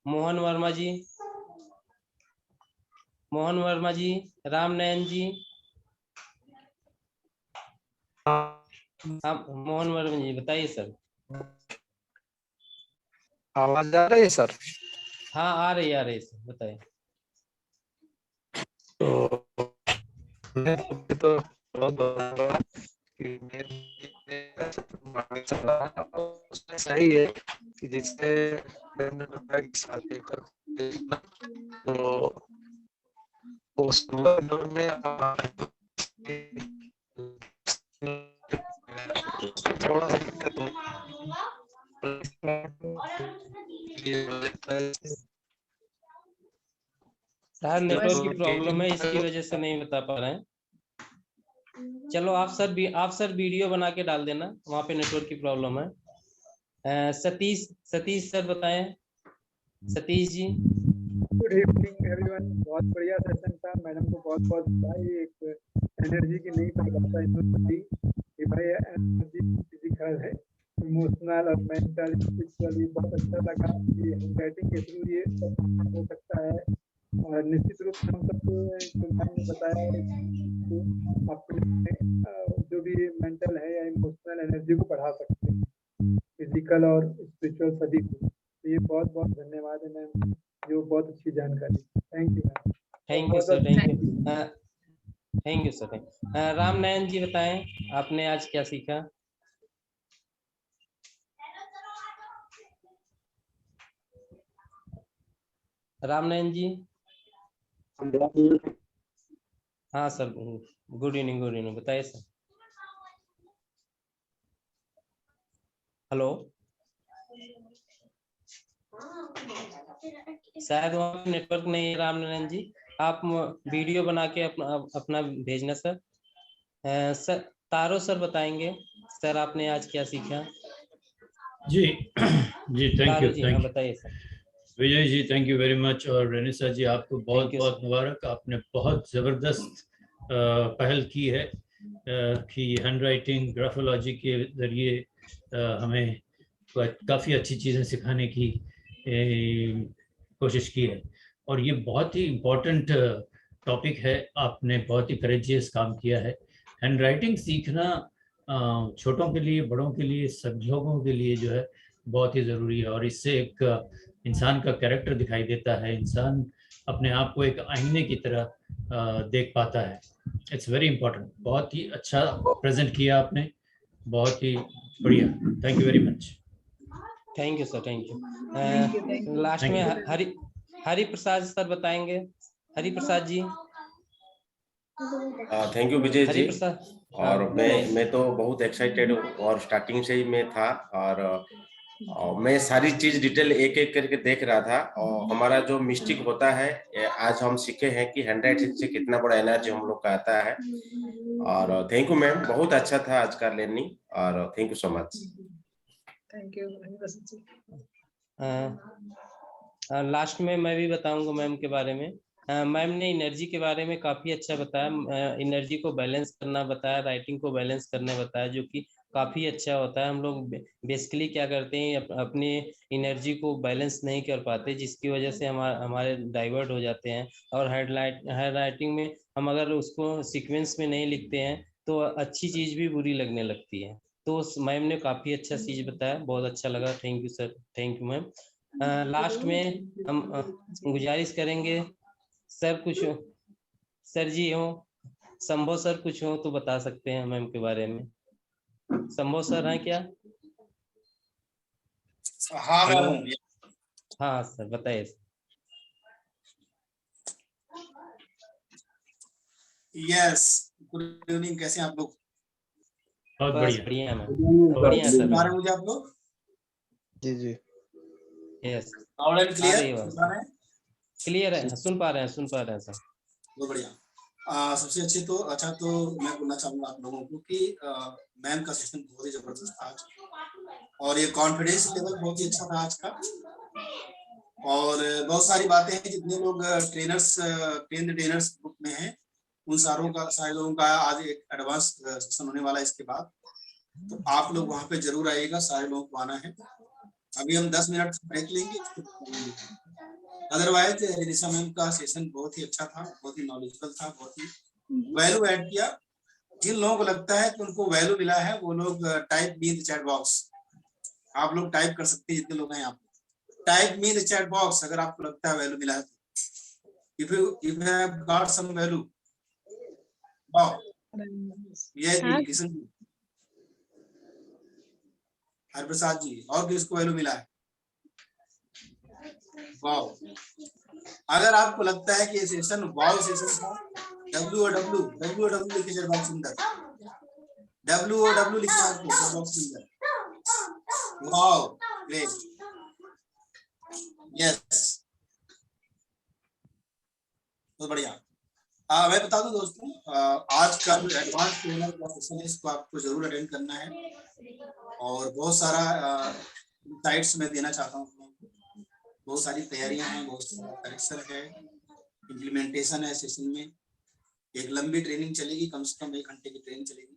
S1: मोहन वर्मा जी, राम नयन जी। आप मोहन वर्मा जी बताइए सर।
S9: आवाज आ रही है सर?
S1: हाँ आ रही सर, बताइए।
S9: तो बहुत सही है कि जिससे उस में थोड़ा सा दिक्कत हो।
S1: शायद नेटवर्क की प्रॉब्लम है, इसकी वजह से नहीं बता पा रहे हैं। चलो आप सर वीडियो बना के डाल देना, वहाँ पे नेटवर्क की प्रॉब्लम है। सतीश सर बताएं। Satish ji.
S10: Good evening everyone. बहुत बढ़िया सेशन था। मैडम को बहुत बहुत बधाई। एक एनर्जी की नई परिभाषा इन्होंने दी कि भाई एनर्जी फिजिकल है, इमोशनल और मेंटल, स्पिरिचुअली। बहुत अच्छा लगा कि हैंडराइटिंग के थ्रू ये सब हो सकता है। और निश्चित रूप से हम सबको जो मैंने बताया तो अपने जो भी मेंटल है या इमोशनल एनर्जी को बढ़ा सकते हैं, फिजिकल और स्पिरिचुअल सभी को। तो ये बहुत बहुत धन्यवाद है मैम, जो बहुत अच्छी जानकारी। Thank you ma'am.
S1: Thank you sir, thank you sir. Ram Nayan ji बताएं आपने आज क्या सीखा। राम नयन जी। हाँ सर, गुड इवनिंग बताइए सर। हेलो, शायद वहाँ नेटवर्क नहीं है राम नारायण जी, आप वीडियो बना के अपना भेजना सर। सर तारो सर बताएंगे सर आपने आज क्या सीखा।
S2: जी थैंक यू।
S1: बताइए sir.
S2: Vijay ji thank you very much. और रेनिसा जी आपको बहुत बहुत मुबारक। आपने बहुत ज़बरदस्त पहल की है कि हैंड राइटिंग ग्राफोलॉजी के ज़रिए हमें काफ़ी अच्छी चीज़ें सिखाने की कोशिश की है। और ये बहुत ही इम्पोर्टेंट टॉपिक है। आपने बहुत ही करेजियस काम किया है। हैंड राइटिंग सीखना छोटों के लिए, बड़ों के लिए, सब लोगों के लिए जो है बहुत ही ज़रूरी है। और इससे एक इंसान का कैरेक्टर दिखाई देता है, इंसान अपने आप को एक आईने की तरह देख पाता है। It's very important. बहुत ही अच्छा प्रेजेंट किया आपने, बहुत ही बढ़िया। Thank you very much.
S1: Thank you sir, thank
S3: Thank
S1: you.
S3: you.
S1: Last में हरि प्रसाद सर बताएंगे। हरि प्रसाद जी।
S11: थैंक यू विजय
S1: हरि
S11: जी।
S1: प्रसाद।
S11: और मैं तो बहुत एक्साइटेड हूँ और स्टार्टिंग से ही मैं था और मैं सारी चीज डिटेल एक एक करके देख रहा था। और हमारा जो मिस्टेक होता है, आज हम सीखे हैं कि हैंडराइटिंग से कितना बड़ा एनर्जी हम लोग का आता है। और थैंक यू मैम, बहुत अच्छा था आज का लर्निंग और thank you so much.
S3: Thank you.
S1: Last में मैं भी बताऊंगा मैम के बारे में। मैम ने एनर्जी के बारे में काफी अच्छा बताया, एनर्जी को बैलेंस करना बताया, राइटिंग को बैलेंस करने बताया, जो कि काफी अच्छा होता है। हम लोग बेसिकली क्या करते हैं, अपनी एनर्जी को बैलेंस नहीं कर पाते, जिसकी वजह से हमारे डाइवर्ट हो जाते हैं। और हेड राइटिंग में हम अगर उसको सीक्वेंस में नहीं लिखते हैं तो अच्छी चीज भी बुरी लगने लगती है। तो मैम ने काफी अच्छा चीज बताया, बहुत अच्छा लगा। Thank you sir, thank you ma'am. Last में हम गुजारिश करेंगे, सर कुछ सर जी हो, संभव सर कुछ हो तो बता सकते हैं मैम के बारे में। संभव सर हैं क्या?
S6: हाँ मैं हूँ।
S1: हाँ सर बताइए।
S6: यस, गुड इवनिंग, कैसे हैं आप लोग?
S2: बहुत
S1: बस
S2: बढ़िया।
S1: बढ़िया मैम, बढ़िया सर।
S6: सुन पा रहे हैं मुझे आप लोग?
S9: जी जी
S1: यस,
S6: लाउड एंड
S1: आ
S6: क्लियर
S1: रही है
S6: सुन पा रहे हैं?
S1: क्लियर है, सुन पा रहे हैं, सुन पा रहे हैं सर।
S6: बहुत बढ़िया। सबसे अच्छा तो मैं बोलना चाहूंगा आप लोगों को कि मैम का सेशन बहुत ही जबरदस्त था आज, और ये कॉन्फिडेंस लेवल बहुत ही अच्छा था आज का। और बहुत सारी बातें हैं, जितने लोग ट्रेंड ट्रेनर्स ग्रुप में हैं उन सारे लोगों का आज एक एडवांस सेशन होने वाला है इसके बाद। तो आप लोग वहां पे जरूर आइएगा, सारे लोगों को आना है। अभी हम 10 मिनट ब्रेक लेंगे। अदरवाइज रिनिशा मैम का सेशन बहुत ही अच्छा था, बहुत ही नॉलेजेबल था, बहुत ही वैल्यू ऐड किया। जिन लोगों को लगता है कि उनको वैल्यू मिला है वो लोग type me in the chat box. आप लोग टाइप कर सकते हैं, जितने लोग हैं आप type me in the chat box अगर आपको लगता है वैल्यू मिला है। If you have got some value, wow, ये किशन जी, हरप्रसाद जी, और किसको वैल्यू मिला है? वाओ। अगर आपको लगता है कि ये सेशन वाओ सेशन था, www लिखिए चैट बॉक्स में, www लिखना आपको चैट बॉक्स में। वाओ, ग्रेट, यस, बहुत बढ़िया। मैं बता दूं दोस्तों, आज का जो एडवांस ट्रेनर का सेशन है इसको आपको जरूर अटेंड करना है। और बहुत सारा इनसाइट्स मैं देना चाहता हूँ, बहुत सारी तैयारियां हैं, बहुत सारा करेक्शन है, इम्प्लीमेंटेशन है सेशन में। एक लंबी ट्रेनिंग चलेगी, कम से कम 1 घंटे की ट्रेनिंग चलेगी,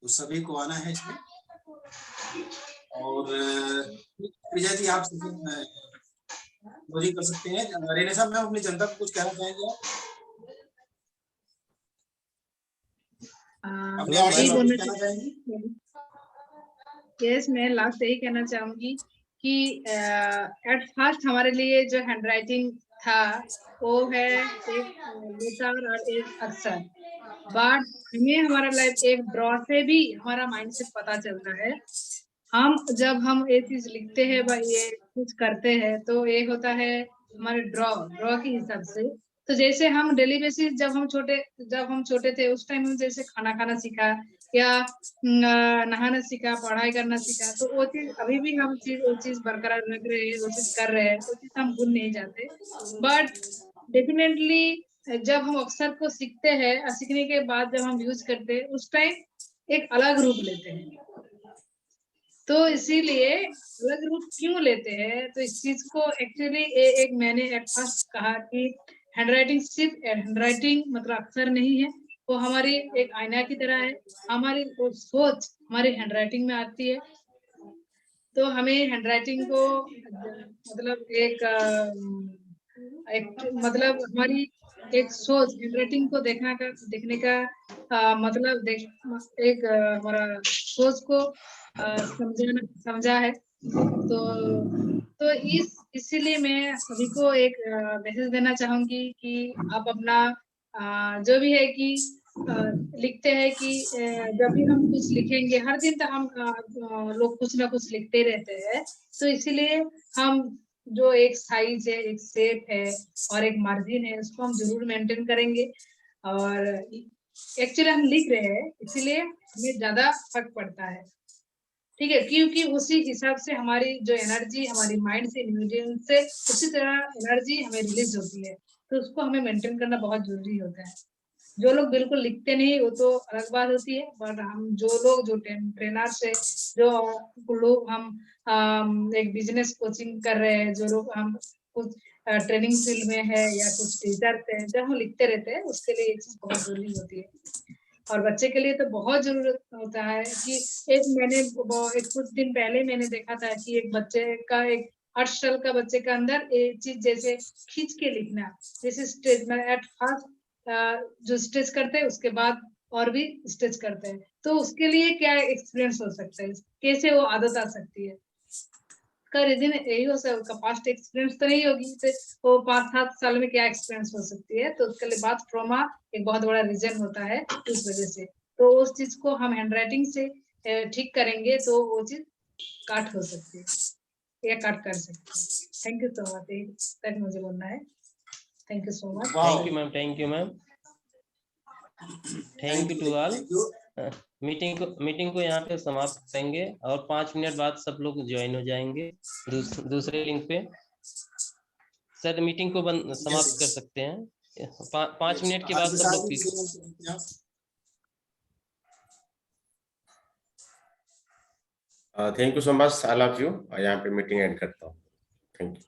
S6: तो सभी को आना है इसमें। और विजय जी आप कर सकते हैं। रेने साहब, मैं अपनी जनता को कुछ कहना चाहेंगे आप?
S3: यस, मैं लास्ट यही कहना चाहूंगी कि एट फर्स्ट हमारे लिए जो हैंडराइटिंग था वो है एक लेटर और एक अक्षर, बट हमें हमारा लाइफ एक ड्रॉ से भी हमारा माइंडसेट पता चलता है। जब हम ये चीज लिखते हैं ये कुछ करते हैं तो ये होता है हमारे ड्रॉ के हिसाब से। तो जैसे हम डेली बेसिस जब हम छोटे थे उस टाइम में जैसे खाना खाना सीखा या नहाना सीखा, पढ़ाई करना सीखा, तो वो चीज अभी भी हम वो चीज बरकरार रख रहे हैं, वो चीज कर रहे हैं, वो चीज हम भूल नहीं जाते। बट डेफिनेटली जब हम अक्षर को सीखते हैं और सीखने के बाद जब हम यूज करते हैं उस टाइम एक अलग रूप लेते हैं। तो इसीलिए अलग रूप क्यों लेते हैं, तो इस चीज को एक्चुअली एक मैंने एट फर्स्ट कहा कि हैंडराइटिंग सिर्फ हैंडराइटिंग मतलब अक्षर नहीं है, वो हमारी एक आईना की तरह है। हमारी वो सोच हमारी हैंडराइटिंग में आती है। तो हमें हैंडराइटिंग को मतलब एक मतलब हमारी एक सोच हैंडराइटिंग को देखने का मतलब एक हमारा सोच को समझा है। तो इसीलिए मैं सभी को एक मैसेज देना चाहूंगी कि आप अपना जो भी है कि लिखते हैं कि जब भी हम कुछ लिखेंगे, हर दिन तो हम लोग कुछ ना कुछ लिखते रहते हैं, तो इसीलिए हम जो एक साइज है, एक शेप है और एक मार्जिन है, उसको हम जरूर मेंटेन करेंगे। और एक्चुअली हम लिख रहे हैं इसीलिए हमें ज्यादा फर्क पड़ता है, ठीक है, क्योंकि उसी हिसाब से हमारी जो एनर्जी हमारी माइंड से न्यूट्रिएंट से उसी तरह एनर्जी हमें रिलीज होती है, तो उसको हमें मेंटेन करना बहुत जरूरी होता है। जो लोग बिल्कुल लिखते नहीं वो तो अलग बात होती है, बट हम जो लोग जो ट्रेनर से जो लोग हम एक बिजनेस कोचिंग कर रहे हैं, जो लोग हम कुछ ट्रेनिंग फील्ड में है या कुछ टीचर है, जब हम लिखते रहते हैं उसके लिए ये चीज बहुत जरूरी होती है। और बच्चे के लिए तो बहुत जरूरत होता है कि एक कुछ दिन पहले मैंने देखा था कि एक बच्चे का, एक 8 साल का बच्चे का अंदर एक चीज जैसे खींच के लिखना, जैसे स्टेज में एट फर्स्ट जो स्टेज करते हैं उसके बाद और भी स्टेज करते हैं, तो उसके लिए क्या एक्सपीरियंस हो सकता है, कैसे वो आदत आ सकती है, का रीजन यही हो सकता है। पास्ट एक्सपीरियंस तो नहीं होगी, तो वो 5-7 साल में क्या एक्सपीरियंस हो सकती है, तो उसके लिए बात ट्रॉमा एक बहुत बड़ा रीजन होता है इस वजह से। तो उस चीज को हम हैंडराइटिंग से ठीक करेंगे तो वो चीज काट हो सकती है या काट कर सकते हैं। थैंक यू सो मच, तक मुझे बोलना है। Thank you so much.
S1: Thank you ma'am, thank you ma'am, thank you to all. Meeting को यहाँ पे समाप्त करेंगे और 5 मिनट बाद सब लोग ज्वाइन हो जाएंगे दूसरे लिंक पे। सर मीटिंग को समाप्त कर सकते हैं 5 मिनट के बाद सब लोग।
S11: Thank you so much all of you. यहाँ पे मीटिंग एंड करता हूँ। Thank you.